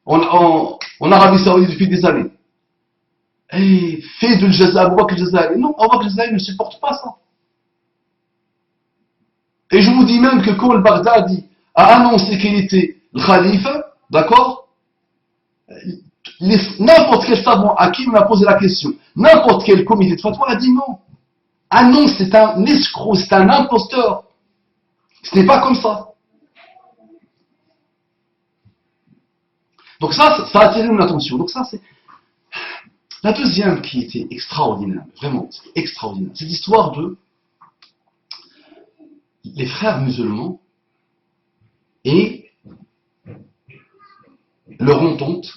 Arabie Saoudite depuis des années. Et fait de Abu Bakr al-Jazairi. Non, Abu Bakr al-Jazairi ne supporte pas ça. Et je vous dis même que quand le Baghdadi a annoncé qu'il était le khalife, d'accord, n'importe quel savant à qui on a posé la question, n'importe quel comité de fatwa a dit non. Ah non, c'est un escroc, c'est un imposteur. Ce n'est pas comme ça. Donc ça a attiré mon attention. Donc ça, c'est la deuxième qui était extraordinaire, vraiment, extraordinaire. C'est l'histoire de les frères musulmans et leur entente,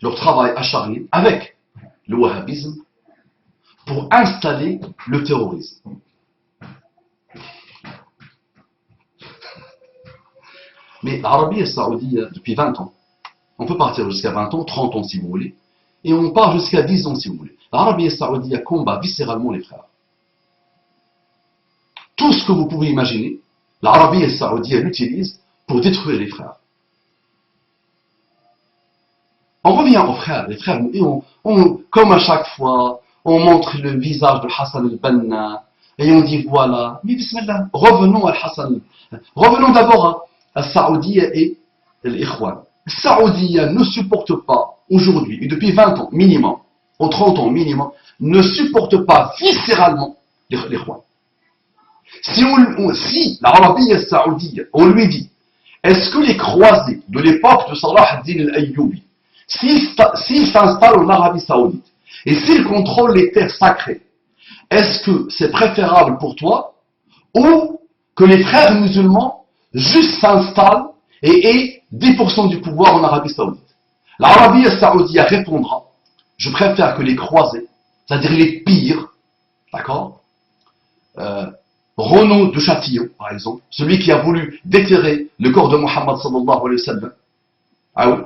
leur travail acharné avec le wahhabisme pour installer le terrorisme. Mais l'Arabie Saoudite, depuis 20 ans, On peut partir jusqu'à 20 ans, 30 ans si vous voulez, et on part jusqu'à 10 ans si vous voulez. L'Arabie Saoudite combat viscéralement les frères. Tout ce que vous pouvez imaginer, l'Arabie Saoudite l'utilise pour détruire les frères. On revient aux frères, les frères, et comme à chaque fois, on montre le visage de Hassan al-Banna, et on dit voilà, mais bismillah, revenons à Hassan. Revenons d'abord à Saoudia et l'Ikhwan. Saoudia ne supporte pas aujourd'hui, et depuis 20 ans minimum, ou 30 ans minimum, ne supporte pas viscéralement l'Ikhwan. Si l'Arabie Saoudite, on lui dit, est-ce que les croisés de l'époque de Salah ad-Din al-Ayyubi, s'ils s'installent en Arabie Saoudite, et s'ils contrôlent les terres sacrées, est-ce que c'est préférable pour toi, ou que les frères musulmans juste s'installent et aient 10% du pouvoir en Arabie Saoudite? L'Arabie Saoudite répondra, je préfère que les croisés, c'est-à-dire les pires, d'accord, Renaud de Châtillon, par exemple, celui qui a voulu déterrer le corps de Mohammed sallallahu alayhi wa sallam. Ah oui.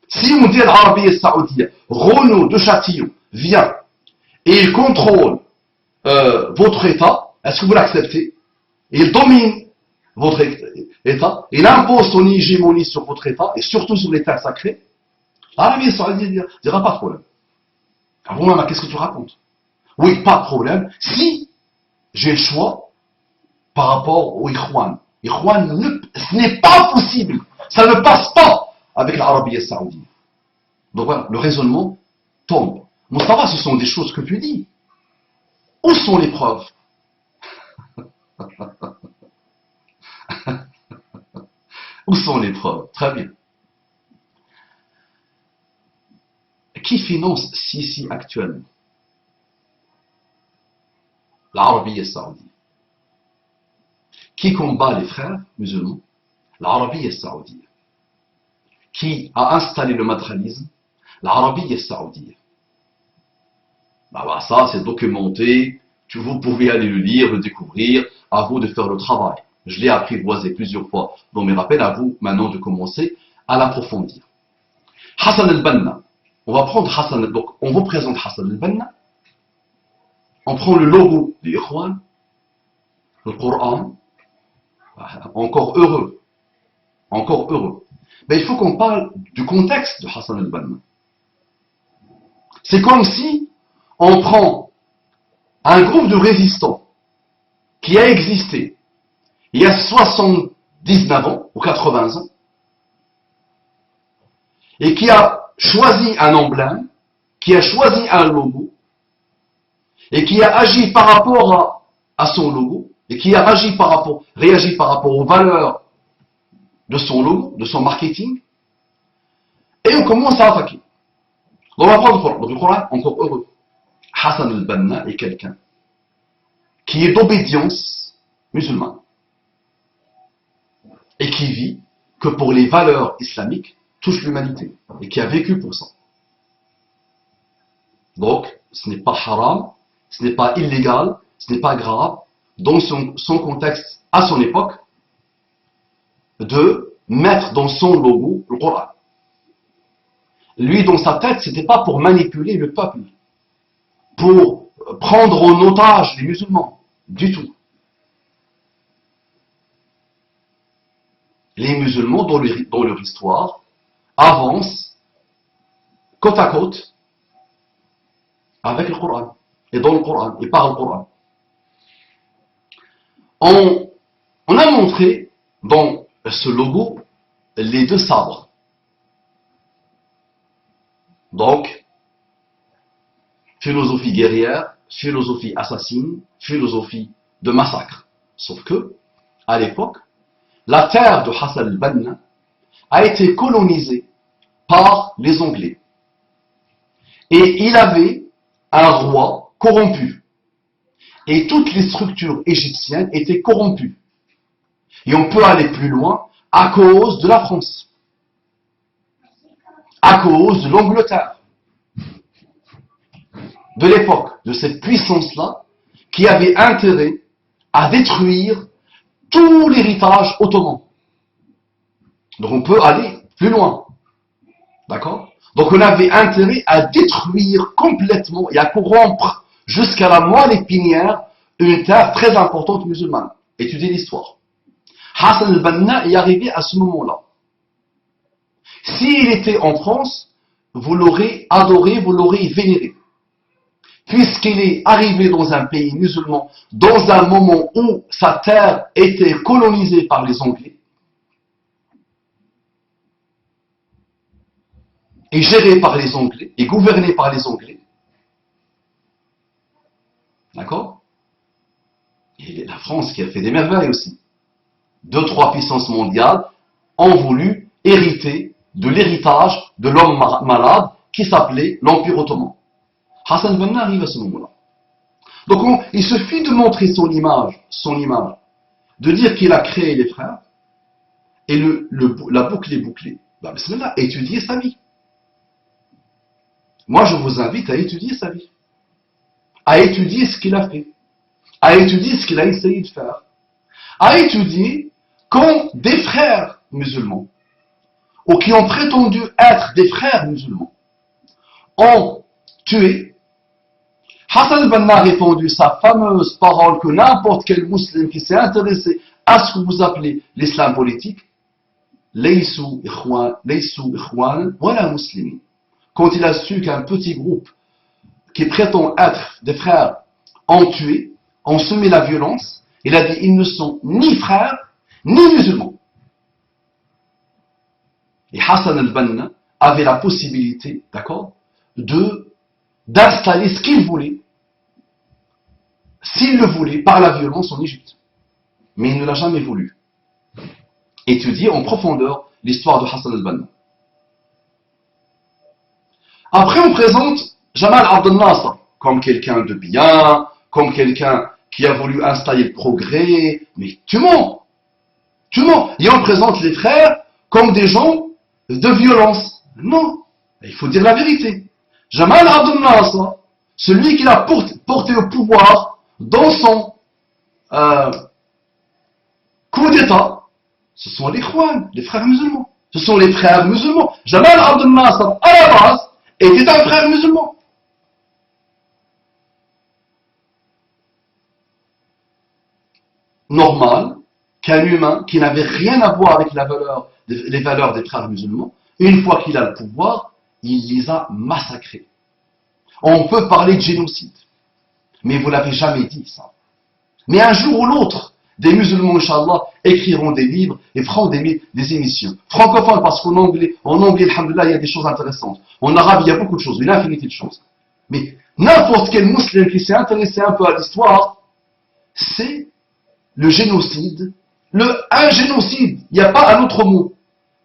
Si on dit à l'Arabie Saoudite, Renaud de Châtillon vient et il contrôle votre État, est-ce que vous l'acceptez? Il domine votre État, il impose son hégémonie sur votre État et surtout sur les terres sacrées. L'Arabie Saoudite dira pas de problème. Alors, moi, qu'est-ce que tu racontes? Oui, pas de problème. Si j'ai le choix par rapport au Ikhwan. Ikhwan, ce n'est pas possible. Ça ne passe pas avec l'Arabie Saoudite. Donc voilà, le raisonnement tombe. Mustafa, ce sont des choses que tu dis. Où sont les preuves? Où sont les preuves? Très bien. Qui finance Sisi actuellement? L'Arabie Saoudite. Qui combat les frères musulmans? L'Arabie Saoudite. Qui a installé le madralisme? L'Arabie Saoudite. Bah, ça, c'est documenté. Vous pouvez aller le lire, le découvrir. À vous de faire le travail. Je l'ai apprivoisé plusieurs fois dans mes rappels. À vous maintenant de commencer à l'approfondir. Hassan al-Banna. On va prendre Hassan. Donc, on vous présente Hassan al-Banna. On prend le logo des Ikhwan, le Coran. Encore heureux. Encore heureux. Mais il faut qu'on parle du contexte de Hassan al-Banna. C'est comme si on prend un groupe de résistants qui a existé il y a 79 ans ou 80 ans et qui a choisi un emblème, qui a choisi un logo et qui a agi par rapport à son logo et qui a réagi par rapport aux valeurs de son logo, de son marketing, et on commence à attaquer. Donc on va prendre le Coran. Donc le Coran, encore heureux. Hassan al-Banna est quelqu'un qui est d'obédience musulmane et qui vit que pour les valeurs islamiques touche l'humanité et qui a vécu pour ça. Donc ce n'est pas haram, ce n'est pas illégal, ce n'est pas grave dans son contexte à son époque de mettre dans son logo le Coran. Lui, dans sa tête, c'était pas pour manipuler le peuple, pour prendre en otage les musulmans, du tout. Les musulmans, dans leur histoire, avancent côte à côte avec le Coran, et dans le Coran, et par le Coran. On a montré dans ce logo les deux sabres. Donc, philosophie guerrière, philosophie assassine, philosophie de massacre. Sauf que, à l'époque, la terre de Hassan al-Banna a été colonisée par les Anglais. Et il avait un roi corrompu. Et toutes les structures égyptiennes étaient corrompues. Et on peut aller plus loin à cause de la France. À cause de l'Angleterre. De l'époque, de cette puissance-là, qui avait intérêt à détruire tout l'héritage ottoman. Donc on peut aller plus loin. D'accord? Donc on avait intérêt à détruire complètement et à corrompre jusqu'à la moelle épinière une terre très importante musulmane. Étudiez l'histoire. Hassan al-Banna est arrivé à ce moment-là. S'il était en France, vous l'aurez adoré, vous l'aurez vénéré. Puisqu'il est arrivé dans un pays musulman, dans un moment où sa terre était colonisée par les Anglais, et gérée par les Anglais, et gouvernée par les Anglais, d'accord? Et la France qui a fait des merveilles aussi. 2-3 puissances mondiales ont voulu hériter de l'héritage de l'homme malade qui s'appelait l'Empire ottoman. Hassan al-Banna arrive à ce moment-là. Donc il suffit de montrer son image, de dire qu'il a créé les frères, et la boucle est bouclée. Ben, bismillah, étudiez sa vie. Moi, je vous invite à étudier sa vie, à étudier ce qu'il a fait, à étudier ce qu'il a essayé de faire, à étudier quand des frères musulmans, ou qui ont prétendu être des frères musulmans, ont tué. Hassan al-Banna a répondu sa fameuse parole que n'importe quel musulman qui s'est intéressé à ce que vous appelez l'islam politique, Laysu ikhwan wala muslimin. Quand il a su qu'un petit groupe qui prétend être des frères ont tué, ont semé la violence, il a dit ils ne sont ni frères ni musulmans. Et Hassan al-Banna avait la possibilité, d'accord, d'installer ce qu'il voulait, s'il le voulait, par la violence en Égypte. Mais il ne l'a jamais voulu. Étudier en profondeur l'histoire de Hassan al-Banna. Après, on présente Jamal Abdel Nasser comme quelqu'un de bien, comme quelqu'un qui a voulu installer le progrès. Mais tu mens. Tu mens. Et on présente les frères comme des gens de violence. Non. Il faut dire la vérité. Jamal Abdel Nasser, celui qui l'a porté au pouvoir dans son coup d'État, ce sont les Khouans, les frères musulmans. Ce sont les frères musulmans. Jamal Abdel Nasser, à la base, était un frère musulman. Normal qu'un humain qui n'avait rien à voir avec les valeurs des frères musulmans, une fois qu'il a le pouvoir, il les a massacrés. On peut parler de génocide, mais vous l'avez jamais dit ça. Mais un jour ou l'autre, des musulmans, Inch'Allah, écriront des livres et feront des émissions. Francophones, parce qu'en anglais, alhamdoulilah, il y a des choses intéressantes. En arabe, il y a beaucoup de choses, une infinité de choses. Mais n'importe quel musulman qui s'est intéressé un peu à l'histoire, c'est le génocide. Un génocide, il n'y a pas un autre mot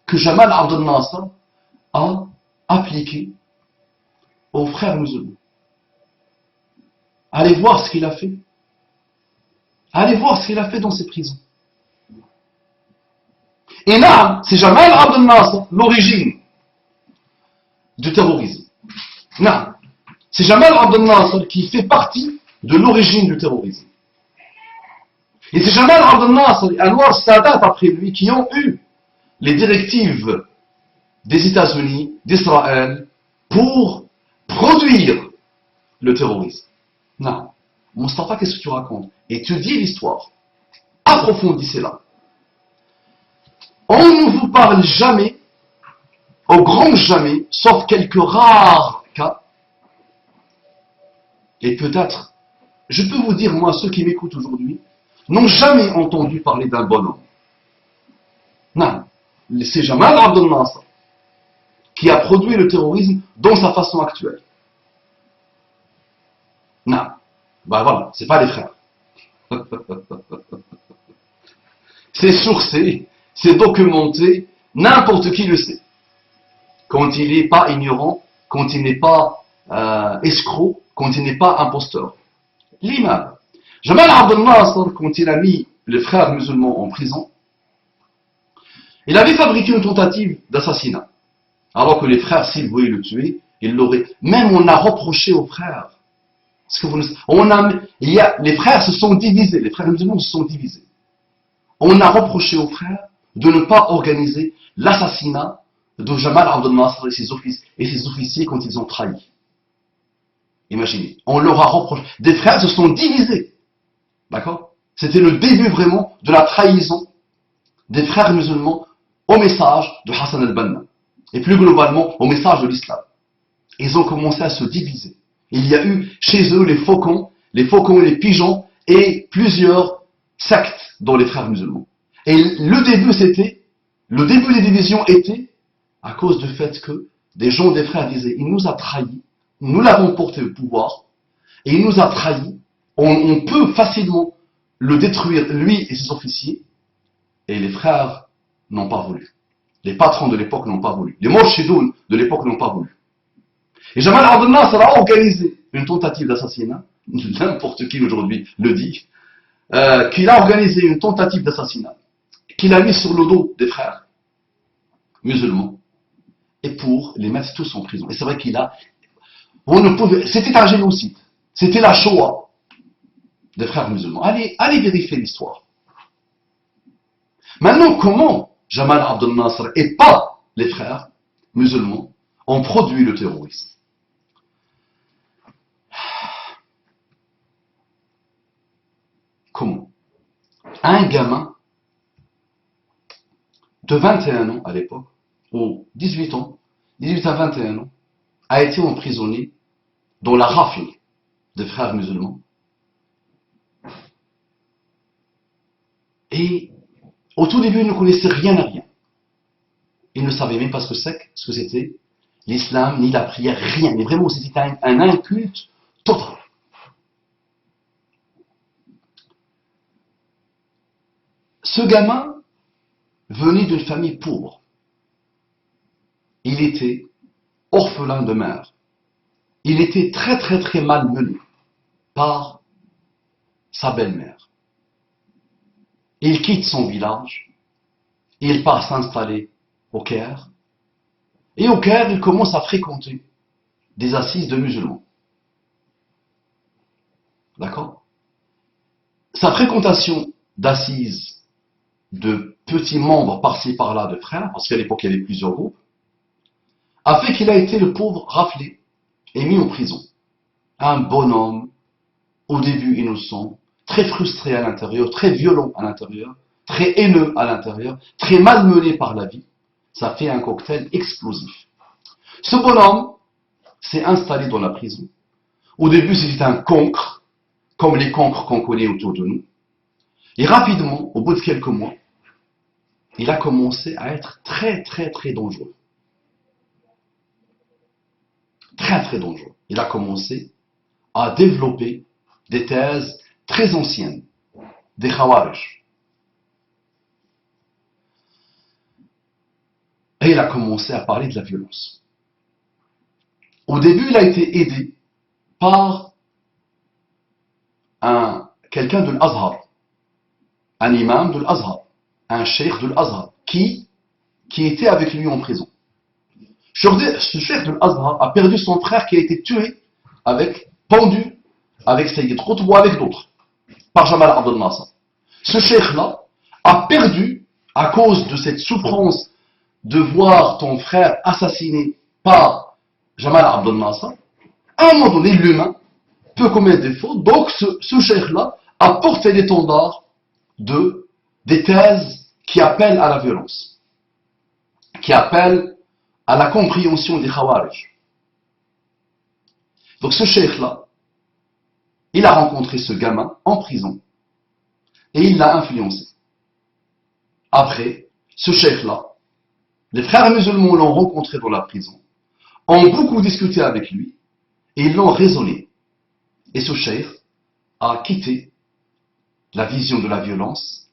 que Jamal Abdel Nasser a appliqué aux frères musulmans. Allez voir ce qu'il a fait. Allez voir ce qu'il a fait dans ces prisons. Et là, c'est Jamal Abdel Nasser, l'origine du terrorisme. Non, c'est Jamal Abdel Nasser qui fait partie de l'origine du terrorisme. Et c'est Jamal Abdel Nasser et Anwar Sadat après lui qui ont eu les directives des États-Unis, d'Israël, pour produire le terrorisme. Non. Mustafa, qu'est-ce que tu racontes? Étudiez l'histoire. Approfondissez-la. On ne vous parle jamais, au grand jamais, sauf quelques rares cas. Et peut-être, je peux vous dire, moi, ceux qui m'écoutent aujourd'hui, n'ont jamais entendu parler d'un bonhomme. Non. C'est Jamal Abdel Nasser qui a produit le terrorisme dans sa façon actuelle. Non. Ben voilà, c'est pas les frères. C'est sourcé, c'est documenté, n'importe qui le sait. Quand il n'est pas ignorant, quand il n'est pas escroc, quand il n'est pas imposteur. L'imam. Jamal Abdel Nasser, quand il a mis les frères musulmans en prison, il avait fabriqué une tentative d'assassinat. Alors que les frères, s'ils voulaient le tuer, ils l'auraient. Même on a reproché aux frères. Parce que les frères se sont divisés, les frères musulmans se sont divisés. On a reproché aux frères de ne pas organiser l'assassinat de Jamal Abdel Nasser et ses officiers quand ils ont trahi. Imaginez, on leur a reproché. Des frères se sont divisés. D'accord? C'était le début vraiment de la trahison des frères musulmans au message de Hassan al-Banna. Et plus globalement, au message de l'islam. Ils ont commencé à se diviser. Il y a eu chez eux les faucons et les pigeons et plusieurs sectes dans les frères musulmans. Et le début des divisions était à cause du fait que des gens des frères disaient, il nous a trahis, nous l'avons porté au pouvoir, et il nous a trahis, on peut facilement le détruire, lui et ses officiers, et les frères n'ont pas voulu. Les patrons de l'époque n'ont pas voulu. Les morshidoun de l'époque n'ont pas voulu. Et Jamal Abdel Nasser a organisé une tentative d'assassinat, n'importe qui aujourd'hui le dit, qu'il a organisé une tentative d'assassinat, qu'il a mis sur le dos des frères musulmans, et pour les mettre tous en prison. Et c'est vrai qu'il a... C'était un génocide. C'était la Shoah des frères musulmans. Allez vérifier l'histoire. Maintenant, comment Jamal Abdel Nasser et pas les frères musulmans ont produit le terrorisme? Comment? Un gamin de 21 ans à l'époque, ou 18 ans, 18 à 21 ans, a été emprisonné dans la rafle des frères musulmans. Et au tout début, il ne connaissait rien à rien. Il ne savait même pas ce que c'était l'islam, ni la prière, rien. Mais vraiment, c'était un inculte total. Ce gamin venait d'une famille pauvre. Il était orphelin de mère. Il était très très très malmené par sa belle-mère. Il quitte son village, il part s'installer au Caire, et au Caire, il commence à fréquenter des assises de musulmans. D'accord? Sa fréquentation d'assises de petits membres par-ci par-là de frères, parce qu'à l'époque il y avait plusieurs groupes, a fait qu'il a été le pauvre raflé et mis en prison. Un bonhomme, au début innocent, très frustré à l'intérieur, très violent à l'intérieur, très haineux à l'intérieur, très malmené par la vie. Ça fait un cocktail explosif. Ce bonhomme s'est installé dans la prison. Au début, c'était un cancre, comme les cancres qu'on connaît autour de nous. Et rapidement, au bout de quelques mois, il a commencé à être très très très dangereux. Très très dangereux. Il a commencé à développer des thèses très anciennes, des Khawarij. Et il a commencé à parler de la violence. Au début, il a été aidé par quelqu'un de l'Azhar, un imam de l'Azhar, un cheikh de l'Azhar, qui était avec lui en prison. Ce cheikh de l'Azhar a perdu son frère qui a été tué, pendu, avec Sayyid Qutb ou avec d'autres, par Jamal Abdel Nasser. Ce cheikh-là a perdu, à cause de cette souffrance de voir ton frère assassiné par Jamal Abdel Nasser, à un moment donné, l'humain peut commettre des fautes, donc ce cheikh-là a porté l'étendard des thèses qui appellent à la violence, qui appellent à la compréhension des Khawarij. Donc ce cheikh-là, il a rencontré ce gamin en prison et il l'a influencé. Après, ce cheikh-là, les frères musulmans l'ont rencontré dans la prison, ont beaucoup discuté avec lui et ils l'ont raisonné. Et ce cheikh a quitté la vision de la violence,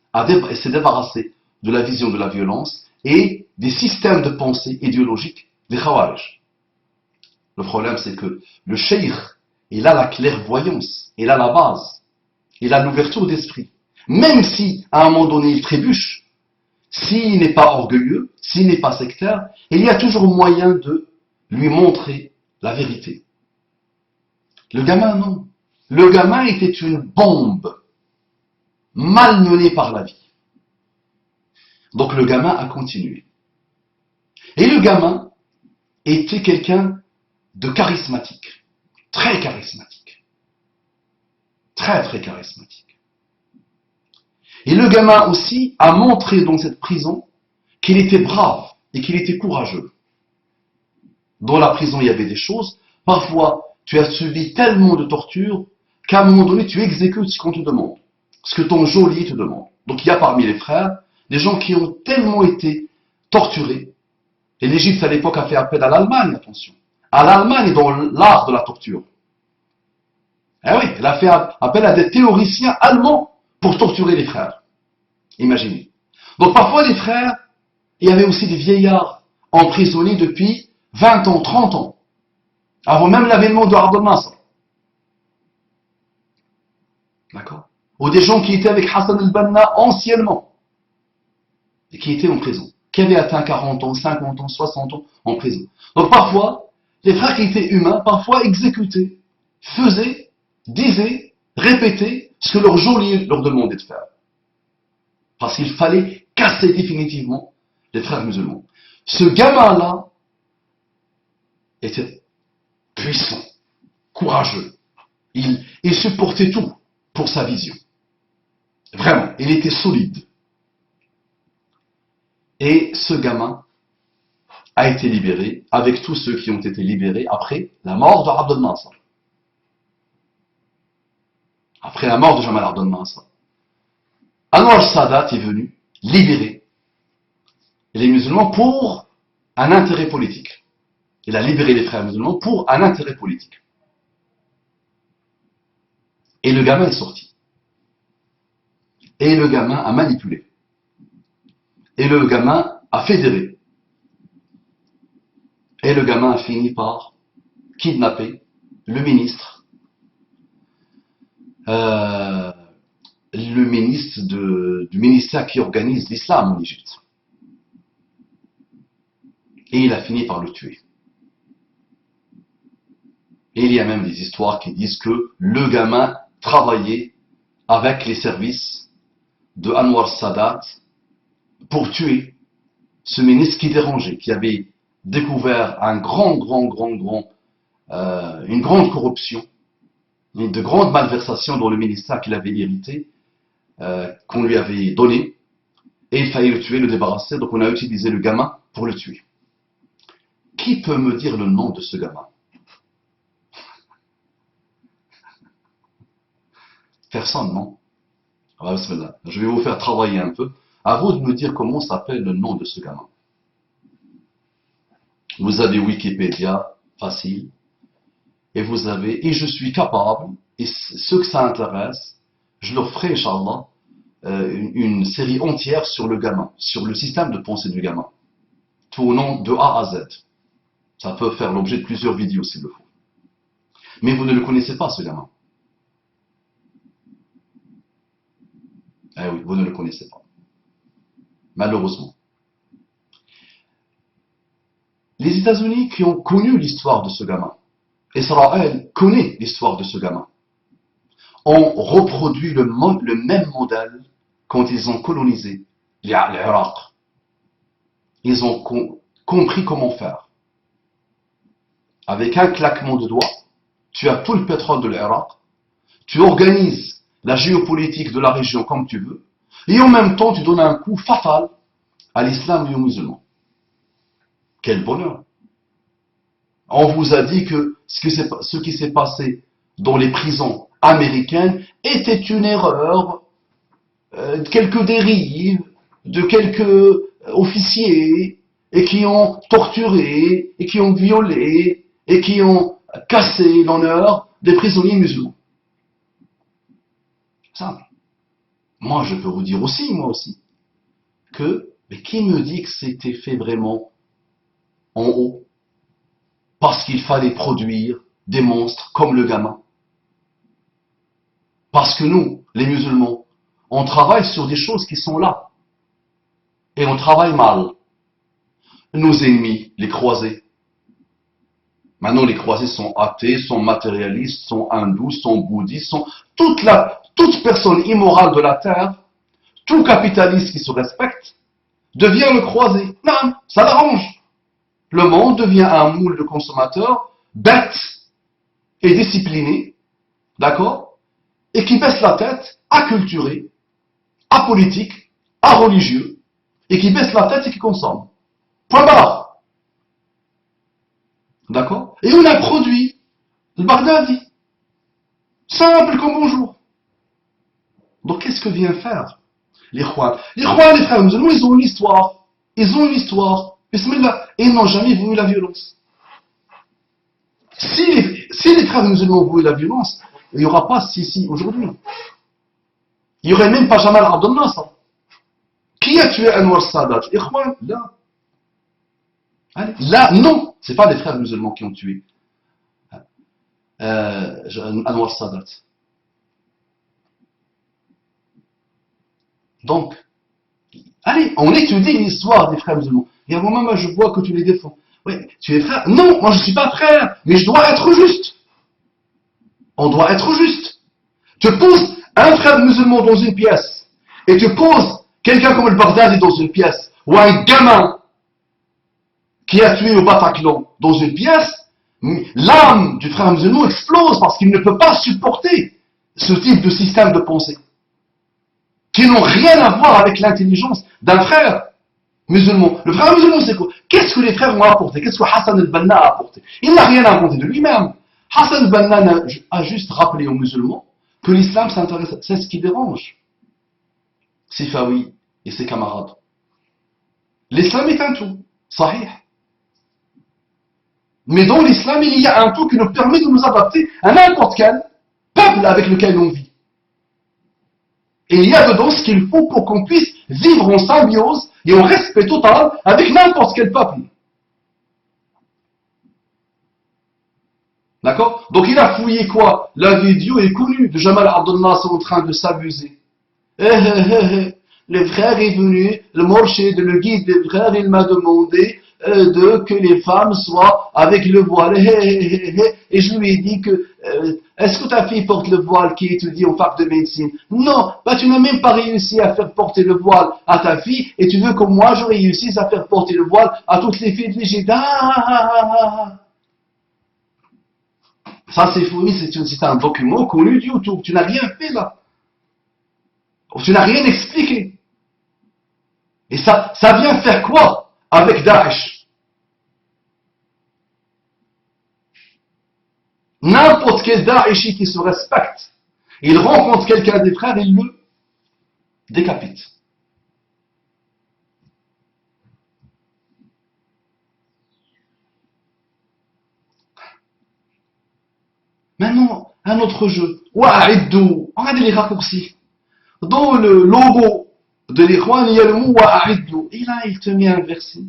s'est débarrassé de la vision de la violence et des systèmes de pensée idéologiques des Khawarij. Le problème, c'est que le cheikh, il a la clairvoyance, il a la base, il a l'ouverture d'esprit. Même si, à un moment donné, il trébuche, s'il n'est pas orgueilleux, s'il n'est pas sectaire, il y a toujours moyen de lui montrer la vérité. Le gamin, non. Le gamin était une bombe, malmenée par la vie. Donc le gamin a continué. Et le gamin était quelqu'un de charismatique, très charismatique, très très charismatique. Et le gamin aussi a montré dans cette prison qu'il était brave et qu'il était courageux. Dans la prison, il y avait des choses, parfois tu as subi tellement de tortures qu'à un moment donné, tu exécutes ce qu'on te demande, ce que ton geôlier te demande. Donc il y a parmi les frères des gens qui ont tellement été torturés. Et l'Égypte à l'époque a fait appel à l'Allemagne, attention. À l'Allemagne dans l'art de la torture. Eh oui, elle a fait appel à des théoriciens allemands pour torturer les frères. Imaginez. Donc parfois les frères, il y avait aussi des vieillards emprisonnés depuis 20 ans, 30 ans, avant même l'avènement de Abdel Nasser. D'accord? Ou des gens qui étaient avec Hassan el-Banna anciennement, et qui étaient en prison, qui avaient atteint 40 ans, 50 ans, 60 ans en prison. Donc parfois, les frères qui étaient humains, parfois exécutés, faisaient, disaient, répétaient ce que leur geôlier leur demandait de faire. Parce qu'il fallait casser définitivement les frères musulmans. Ce gamin-là était puissant, courageux. Il supportait tout pour sa vision. Vraiment, il était solide. Et ce gamin a été libéré avec tous ceux qui ont été libérés après la mort de Abdel Nasser. Après la mort de Jamal Abdel Nasser. Anwar Sadat est venu libérer les musulmans pour un intérêt politique. Il a libéré les frères musulmans pour un intérêt politique. Et le gamin est sorti. Et le gamin a manipulé. Et le gamin a fédéré. Et le gamin a fini par kidnapper le ministre. Le ministre du ministère qui organise l'islam en Égypte. Et il a fini par le tuer. Et il y a même des histoires qui disent que le gamin travaillait avec les services de Anwar Sadat pour tuer ce ministre qui dérangeait, qui avait découvert une grande corruption, de grandes malversations dans le ministère qu'il avait hérité, qu'on lui avait donné, et il fallait le tuer, le débarrasser, donc on a utilisé le gamin pour le tuer. Qui peut me dire le nom de ce gamin? Personne, non? Ah, je vais vous faire travailler un peu. À vous de me dire comment s'appelle le nom de ce gamin. Vous avez Wikipédia, facile. Et vous avez, et je suis capable, et ceux que ça intéresse, je leur ferai, Inch'Allah, une série entière sur le gamin, sur le système de pensée du gamin. Tout au nom de A à Z. Ça peut faire l'objet de plusieurs vidéos s'il le faut. Mais vous ne le connaissez pas, ce gamin. Eh oui, vous ne le connaissez pas. Malheureusement. Les États-Unis qui ont connu l'histoire de ce gamin, Israël connaît l'histoire de ce gamin, ont reproduit le même modèle quand ils ont colonisé l'Irak. Ils ont compris comment faire. Avec un claquement de doigts, tu as tout le pétrole de l'Irak, tu organises la géopolitique de la région comme tu veux, et en même temps tu donnes un coup fatal à l'islam et aux musulmans. Quel bonheur! On vous a dit que ce qui s'est passé dans les prisons américaines était une erreur, de quelques dérives, de quelques officiers, et qui ont torturé, et qui ont violé, et qui ont cassé l'honneur des prisonniers musulmans. Simple. Moi, je peux vous dire aussi, mais qui me dit que c'était fait vraiment en haut? Parce qu'il fallait produire des monstres comme le gamin. Parce que nous, les musulmans, on travaille sur des choses qui sont là. Et on travaille mal. Nos ennemis, les croisés. Maintenant, les croisés sont athées, sont matérialistes, sont hindous, sont bouddhistes, sont toute personne immorale de la terre, tout capitaliste qui se respecte, devient le croisé. Non, ça l'arrange. le monde devient un moule de consommateurs bêtes et disciplinés, d'accord, et qui baissent la tête, acculturés, apolitiques, religieux, et qui baissent la tête et qui consomment. Point barre. D'accord? Et on a produit le Baghdadi. Simple comme bonjour. Donc qu'est-ce que vient faire les Khouans? Les Khouans, les frères musulmans, ils ont une histoire. Ils ont une histoire. Bismillah. Et ils n'ont jamais voulu la violence. Si les frères musulmans voulaient la violence, il n'y aura pas Sisi aujourd'hui. Il n'y aurait même pas Jamal Abdel Nasser. Qui a tué Anwar Sadat? Les Khouans, là. Allez. Là, non. Ce n'est pas les frères musulmans qui ont tué Anwar Sadat. Donc, allez, on étudie l'histoire des frères musulmans. Et à un moment, je vois que tu les défends. Oui, tu es frère? Non, moi je ne suis pas frère, mais je dois être juste. On doit être juste. Tu poses un frère musulman dans une pièce, et tu poses quelqu'un comme le Baghdadi dans une pièce, ou un gamin qui a tué au Bataclan dans une pièce, l'âme du frère musulman explose parce qu'il ne peut pas supporter ce type de système de pensée, qui n'ont rien à voir avec l'intelligence d'un frère musulman. Le frère musulman, c'est quoi? Qu'est-ce que les frères ont apporté? Qu'est-ce que Hassan al-Banna a apporté? Il n'a rien inventé de lui-même. Hassan al-Banna a juste rappelé aux musulmans que l'islam s'intéresse, c'est ce qui dérange Sifawi et ses camarades. L'islam est un tout, sahih. Mais dans l'islam, il y a un tout qui nous permet de nous adapter à n'importe quel peuple avec lequel on vit. Et il y a dedans ce qu'il faut pour qu'on puisse vivre en symbiose et en respect total avec n'importe quel peuple. D'accord? Donc il a fouillé quoi? La vidéo est connue de Jamal Abdel Nasser en train de s'abuser. Le frère est venu, le morchid, le guide des frères, il m'a demandé que les femmes soient avec le voile. Et je lui ai dit que est-ce que ta fille porte le voile qui étudie en fac de médecine? Non, bah tu n'as même pas réussi à faire porter le voile à ta fille et tu veux que moi je réussisse à faire porter le voile à toutes les filles de l'Égypte. Ça c'est fou, c'est un document connu du YouTube. Tu n'as rien fait là. Tu n'as rien expliqué. Et ça vient faire quoi avec Daesh? N'importe quel Daeshi qui se respecte, il rencontre quelqu'un des frères, il le décapite. Maintenant, un autre jeu. Wa'idou. Regardez les raccourcis. Dans le logo de l'Ikhwan, il y a le mot Wa'idou. Et là, il te met un verset.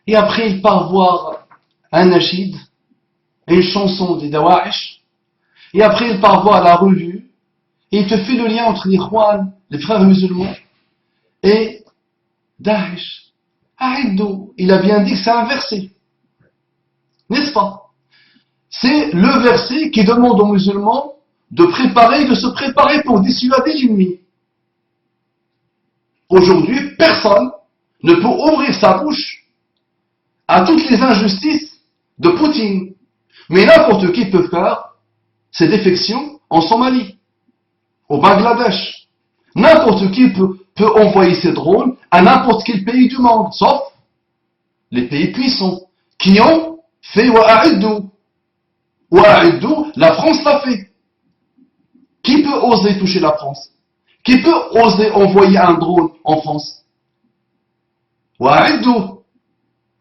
Et après, il part voir un nashid, une chanson des Dawa'ish. Et après, il part voir la revue. Et il te fait le lien entre l'Ikhwan, les frères musulmans, et Daesh. A'idou. Il a bien dit que c'est un verset. N'est-ce pas? C'est le verset qui demande aux musulmans de se préparer pour dissuader l'ennemi. Aujourd'hui, personne ne peut ouvrir sa bouche à toutes les injustices de Poutine. Mais n'importe qui peut faire ses défections en Somalie, au Bangladesh. N'importe qui peut envoyer ses drones à n'importe quel pays du monde, sauf les pays puissants, qui ont fait Wa'idou. Wa'idou, la France l'a fait. Qui peut oser toucher la France? Qui peut oser envoyer un drone en France? Wa'idou.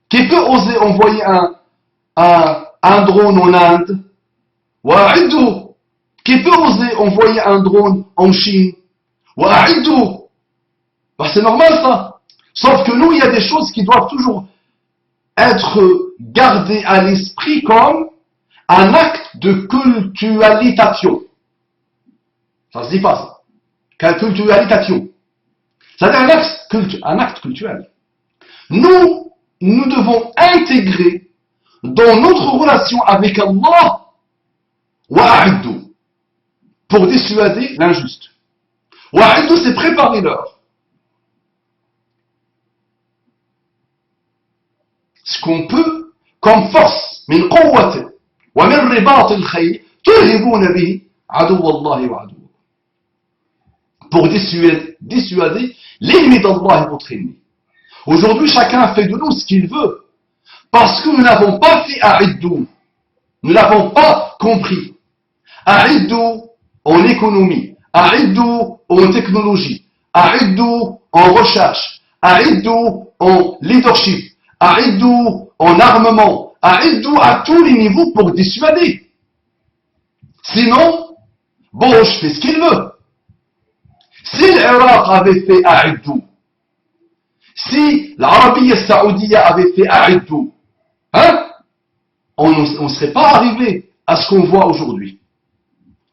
Qui peut oser envoyer un drone en Inde? Wa'idou. Qui peut oser envoyer un drone en Chine? Wa'idou. Ben, c'est normal ça. Sauf que nous, il y a des choses qui doivent toujours être gardées à l'esprit comme un acte de cultualisation. Ça se dit pas ça. Cultualisation. C'est-à-dire un acte culturel. Nous devons intégrer dans notre relation avec Allah Wa'idou pour dissuader l'injuste. Wa'idou, c'est préparer l'heure. ce qu'on peut comme force, min quwwati wa min ribat al-khayl, turhibuna bihi adu Allahi wa adu. Pour dissuader l'ennemi d'Allah et votre ennemi. Aujourd'hui, chacun fait de nous ce qu'il veut, parce que nous n'avons pas fait a'iddu, nous n'avons pas compris. A'iddu en économie, a'iddu en technologie, a'iddu en recherche, a'iddu en leadership, a'iddu en armement, a'iddu à tous les niveaux pour dissuader. Sinon, Bush fait ce qu'il veut. Si l'Irak avait fait a'iddu, si l'Arabie Saoudite avait fait a'iddu, hein, on ne serait pas arrivé à ce qu'on voit aujourd'hui.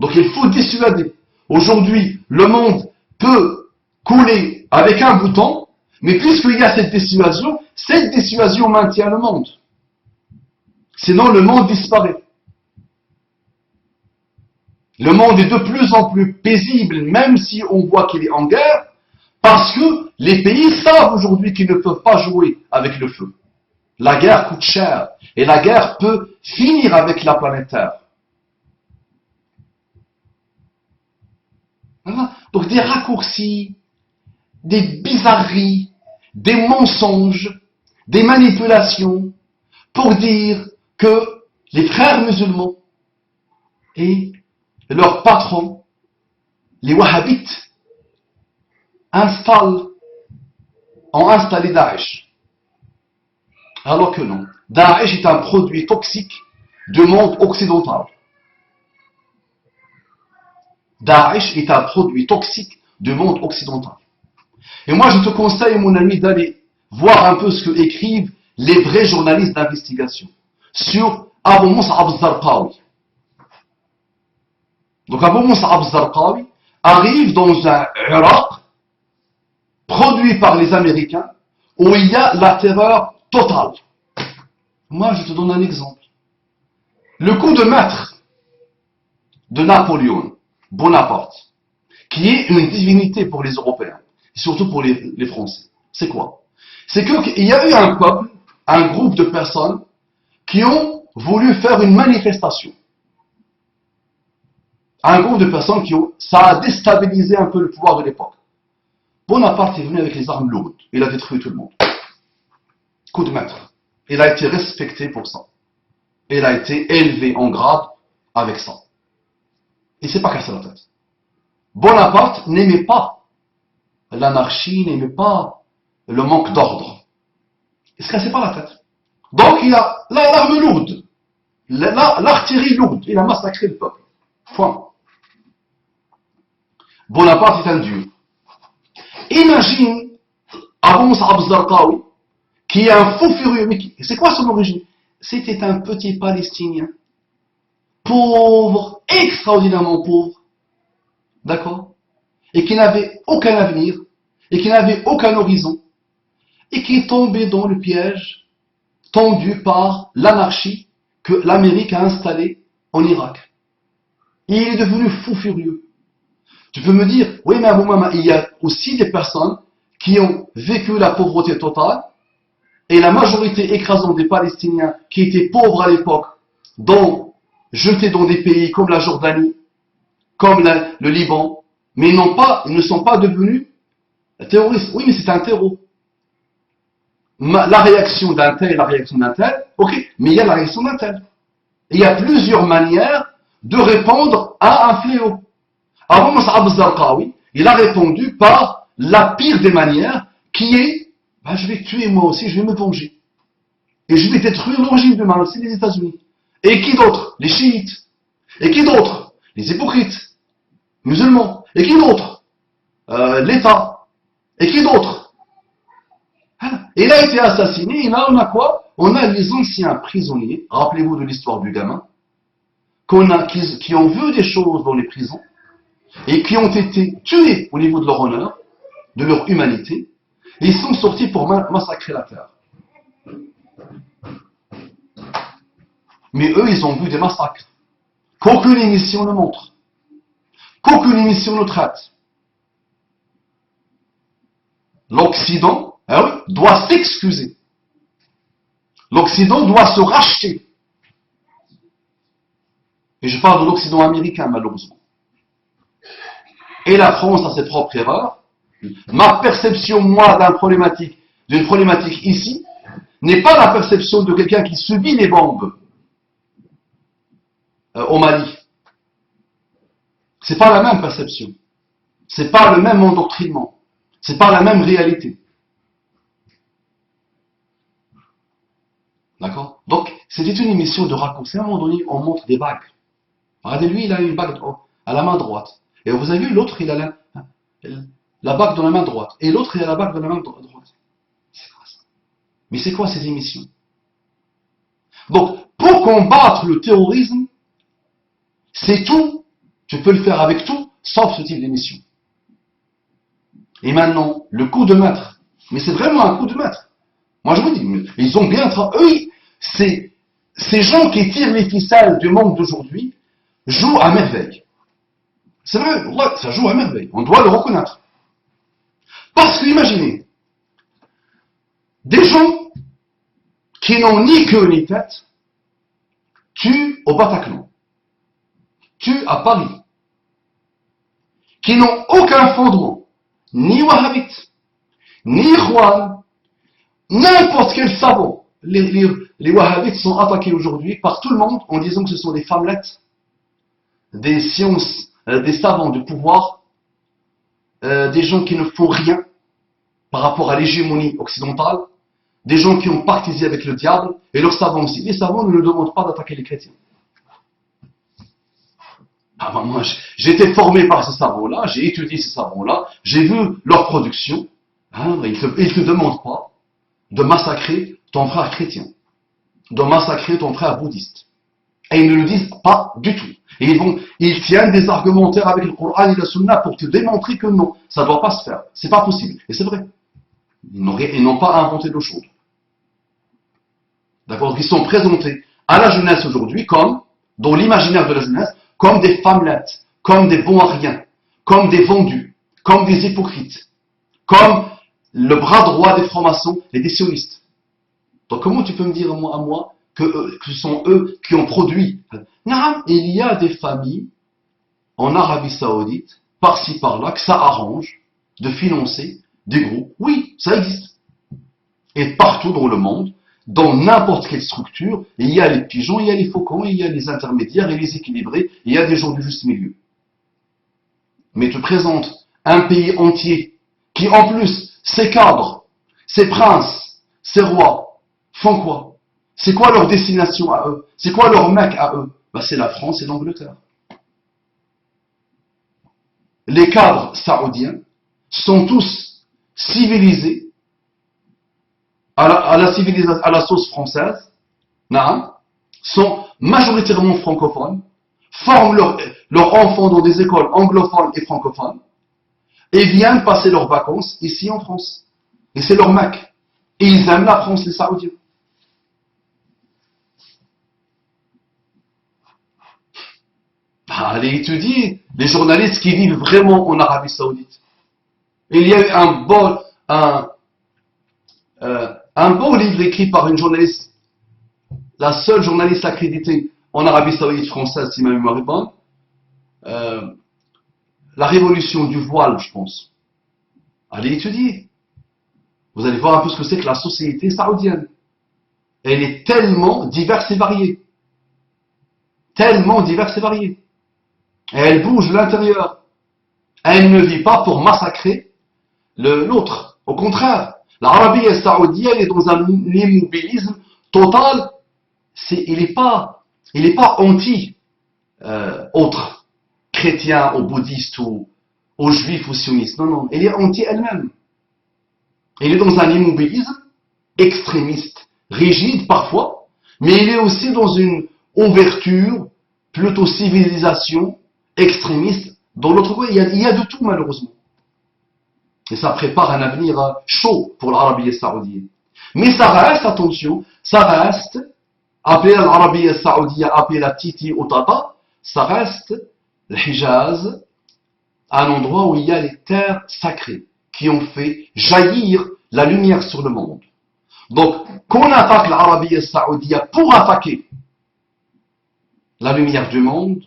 Donc il faut dissuader. Aujourd'hui, le monde peut couler avec un bouton, mais puisqu'il y a cette dissuasion maintient le monde. Sinon, le monde disparaît. Le monde est de plus en plus paisible, même si on voit qu'il est en guerre, parce que les pays savent aujourd'hui qu'ils ne peuvent pas jouer avec le feu. La guerre coûte cher, et la guerre peut finir avec la planète Terre. Donc des raccourcis, des bizarreries, des mensonges, des manipulations, pour dire que les frères musulmans et leurs patrons, les wahhabites, ont installé Daesh. Alors que non. Daesh est un produit toxique du monde occidental. Daesh est un produit toxique du monde occidental. Et moi, je te conseille, mon ami, d'aller voir un peu ce que écrivent les vrais journalistes d'investigation sur Abu Mus'ab al-Zarqawi. Donc Abu Mus'ab al-Zarqawi arrive dans un Irak produit par les Américains où il y a la terreur totale. Moi, je te donne un exemple. Le coup de maître de Napoléon Bonaparte, qui est une divinité pour les Européens, et surtout pour les Français. C'est quoi? C'est qu'il y a eu un peuple, un groupe de personnes qui ont voulu faire une manifestation. Un groupe de personnes ça a déstabilisé un peu le pouvoir de l'époque. Bonaparte est venu avec les armes lourdes, il a détruit tout le monde. Coup de maître. Il a été respecté pour ça. Il a été élevé en grade avec ça. Il ne s'est pas cassé la tête. Bonaparte n'aimait pas l'anarchie, n'aimait pas le manque d'ordre. Il ne se cassait pas la tête. Donc il a l'arme lourde, l'artillerie lourde, il a massacré le peuple. Point. Bonaparte est un dieu. Imagine Abu Mus'ab al-Zarqawi, qui est un fou furieux. Mais c'est quoi son origine? C'était un petit Palestinien. Pauvre, extraordinairement pauvre. D'accord? Et qui n'avait aucun avenir, et qui n'avait aucun horizon, et qui est tombé dans le piège tendu par l'anarchie que l'Amérique a installée en Irak. Et il est devenu fou furieux. Tu peux me dire, oui, mais Abou Mama, il y a aussi des personnes qui ont vécu la pauvreté totale, et la majorité écrasante des Palestiniens qui étaient pauvres à l'époque, jetés dans des pays comme la Jordanie, comme le Liban, mais ils ne sont pas devenus terroristes. Oui, mais c'est un terreau. La réaction d'un tel et la réaction d'un tel, ok, mais il y a la réaction d'un tel. Il y a plusieurs manières de répondre à un fléau. Abu Mus'ab al-Zarqawi, il a répondu par la pire des manières, qui est, je vais tuer moi aussi, je vais me venger. Et je vais détruire l'origine du mal, c'est les États-Unis. Et qui d'autre? Les chiites. Et qui d'autre? Les hypocrites. Musulmans. Et qui d'autre? L'État. Et qui d'autre? Il a été assassiné, et là on a quoi? On a les anciens prisonniers, rappelez-vous de l'histoire du gamin, qui ont vu des choses dans les prisons, et qui ont été tués au niveau de leur honneur, de leur humanité, et ils sont sortis pour massacrer la terre. Mais eux, ils ont vu des massacres, qu'aucune émission ne montre, qu'aucune émission ne traite. L'Occident, doit s'excuser. L'Occident doit se racheter. Et je parle de l'Occident américain, malheureusement. Et la France a ses propres erreurs. Ma perception, moi, d'une problématique ici, n'est pas la perception de quelqu'un qui subit les bombes au Mali. C'est pas la même perception. C'est pas le même endoctrinement. C'est pas la même réalité. D'accord? Donc, c'était une émission de raccourci. À un moment donné, on montre des bagues. Regardez, lui, il a une bague à la main droite. Et vous avez vu, l'autre, il a la bague dans la main droite. Et l'autre, il a la bague dans la main droite. C'est quoi ça? Mais c'est quoi ces émissions? Donc, pour combattre le terrorisme, c'est tout. Tu peux le faire avec tout, sauf ce type d'émission. Et maintenant, le coup de maître. Mais c'est vraiment un coup de maître. Moi, je vous dis, ils ont bien travaillé. Eux, ces gens qui tirent les ficelles du monde d'aujourd'hui jouent à merveille. C'est vrai, ça joue à merveille. On doit le reconnaître. Parce que, imaginez, des gens qui n'ont ni queue ni tête tuent au Bataclan, tuent à Paris, qui n'ont aucun fondement, ni wahhabite, ni ikhwan, n'importe quel savant. Les wahhabites sont attaqués aujourd'hui par tout le monde en disant que ce sont des femmelettes, des sciences, des savants du pouvoir, des gens qui ne font rien par rapport à l'hégémonie occidentale, des gens qui ont pactisé avec le diable, et leurs savants aussi. Les savants ne nous demandent pas d'attaquer les chrétiens. Ah ben moi, j'ai été formé par ces savants-là, j'ai étudié ces savants-là, j'ai vu leur production. Hein, ils ne te demandent pas de massacrer ton frère chrétien, de massacrer ton frère bouddhiste. Et ils ne le disent pas du tout. Et ils tiennent des argumentaires avec le Coran et la Sunna pour te démontrer que non, ça ne doit pas se faire, c'est pas possible. Et c'est vrai. Ils n'ont pas inventé d'eau chaude. D'accord? Ils sont présentés à la jeunesse aujourd'hui comme, dans l'imaginaire de la jeunesse, comme des femmelettes, comme des bons à rien, comme des vendus, comme des hypocrites, comme le bras droit des francs-maçons et des sionistes. Donc comment tu peux me dire à moi que ce sont eux qui ont produit? Non, il y a des familles en Arabie Saoudite, par-ci par-là, que ça arrange de financer des groupes. Oui, ça existe. Et partout dans le monde, dans n'importe quelle structure, il y a les pigeons, il y a les faucons, il y a les intermédiaires et les équilibrés, il y a des gens du juste milieu. Mais tu présentes un pays entier qui, en plus, ses cadres, ses princes, ses rois, font quoi? C'est quoi leur destination à eux? C'est quoi leur mec à eux? Ben, c'est la France et l'Angleterre. Les cadres saoudiens sont tous civilisés à la sauce française, sont majoritairement francophones, forment leurs enfants dans des écoles anglophones et francophones, et viennent passer leurs vacances ici en France. Et c'est leur mec. Et ils aiment la France, les Saoudiens. Allez étudier les journalistes qui vivent vraiment en Arabie Saoudite. Il y a eu un beau livre écrit par une journaliste, la seule journaliste accréditée en Arabie Saoudite française, si ma mémoire est bonne, la révolution du voile, je pense. Allez étudier. Vous allez voir un peu ce que c'est que la société saoudienne. Elle est tellement diverse et variée. Tellement diverse et variée. Et elle bouge de l'intérieur. Elle ne vit pas pour massacrer l'autre. Au contraire, l'Arabie saoudienne est dans un immobilisme total. Il n'est pas anti-autres, chrétiens ou bouddhistes ou aux juifs ou sionistes. Non, non, elle est anti elle-même. Elle est dans un immobilisme extrémiste, rigide parfois, mais il est aussi dans une ouverture, plutôt civilisation, extrémiste. Dans l'autre côté, il y a de tout malheureusement. Et ça prépare un avenir chaud pour l'Arabie saoudienne. Mais ça reste, attention, ça reste, appelé l'Arabie saoudienne, appelé la Titi ou Tata, ça reste le Hijaz, un endroit où il y a les terres sacrées qui ont fait jaillir la lumière sur le monde. Donc, qu'on attaque l'Arabie Saoudite pour attaquer la lumière du monde,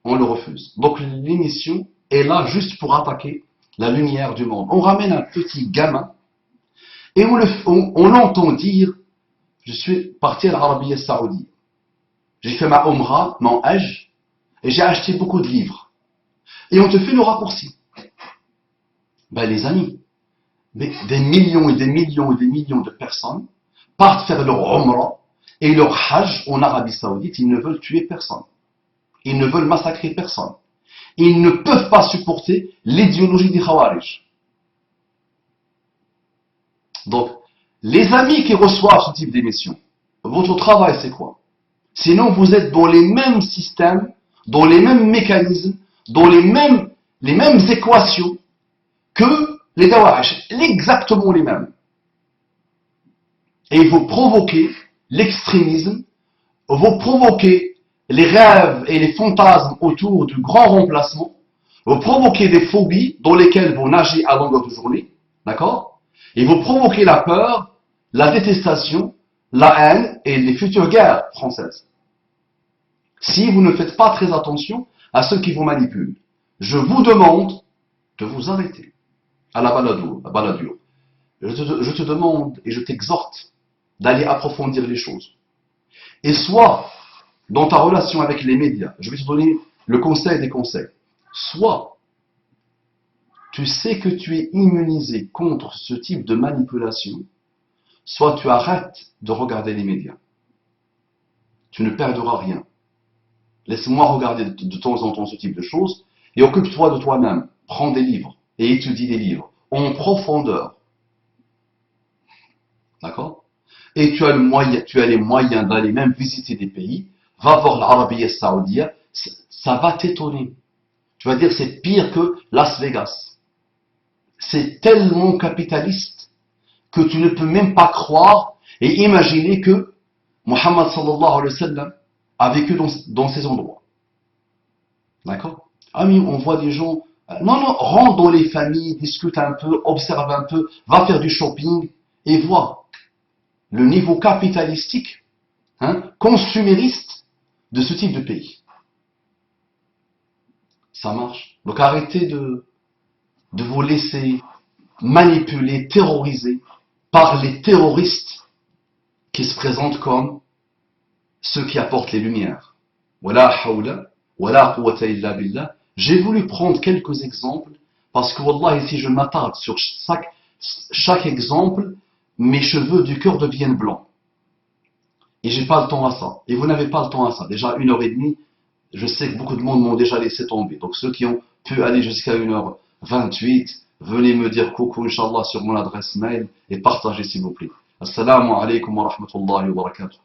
on le refuse. Donc, l'émission est là juste pour attaquer la lumière du monde. On ramène un petit gamin et on l'entend dire, je suis parti à l'Arabie Saoudite. J'ai fait ma Umrah, mon Hajj, et j'ai acheté beaucoup de livres. Et on te fait le raccourci. Ben les amis, mais des millions et des millions et des millions de personnes partent faire leur Umrah et leur Hajj en Arabie Saoudite. Ils ne veulent tuer personne. Ils ne veulent massacrer personne. Ils ne peuvent pas supporter l'idéologie des Khawarij. Donc, les amis qui reçoivent ce type d'émission, votre travail c'est quoi? Sinon, vous êtes dans les mêmes systèmes, dans les mêmes mécanismes, dans les mêmes équations que les Dawash, exactement les mêmes. Et vous provoquez l'extrémisme, vous provoquez les rêves et les fantasmes autour du grand remplacement, vous provoquez des phobies dans lesquelles vous nagez à longueur de journée, d'accord? Et vous provoquez la peur, la détestation, la haine et les futures guerres françaises. Si vous ne faites pas très attention à ceux qui vous manipulent, je vous demande de vous arrêter à la baladure. Je te demande et je t'exhorte d'aller approfondir les choses. Et soit, dans ta relation avec les médias, je vais te donner le conseil des conseils, soit tu sais que tu es immunisé contre ce type de manipulation, soit tu arrêtes de regarder les médias. Tu ne perdras rien. Laisse-moi regarder de temps en temps ce type de choses et occupe-toi de toi-même. Prends des livres et étudie des livres en profondeur. D'accord? Et tu as les moyens d'aller même visiter des pays. Va voir l'Arabie Saoudite, ça va t'étonner. Tu vas dire c'est pire que Las Vegas. C'est tellement capitaliste que tu ne peux même pas croire et imaginer que Muhammad sallallahu alayhi wa sallam a vécu dans ces endroits. D'accord? Amis, on voit des gens, non, rentre dans les familles, discute un peu, observe un peu, va faire du shopping et vois le niveau capitalistique, consumériste de ce type de pays. Ça marche. Donc arrêtez de vous laisser manipuler, terroriser par les terroristes qui se présentent comme ceux qui apportent les lumières. Wala hawla, wala quwwata illa billah. J'ai voulu prendre quelques exemples parce que wallahi, si je m'attarde sur chaque exemple, mes cheveux du cœur deviennent blancs. Et j'ai pas le temps à ça. Et vous n'avez pas le temps à ça. Déjà 1h30, je sais que beaucoup de monde m'ont déjà laissé tomber. Donc ceux qui ont pu aller jusqu'à 1h28, venez me dire coucou, Inch'Allah, sur mon adresse mail et partagez s'il vous plaît. Assalamu alaikum wa rahmatullahi wa barakatuh.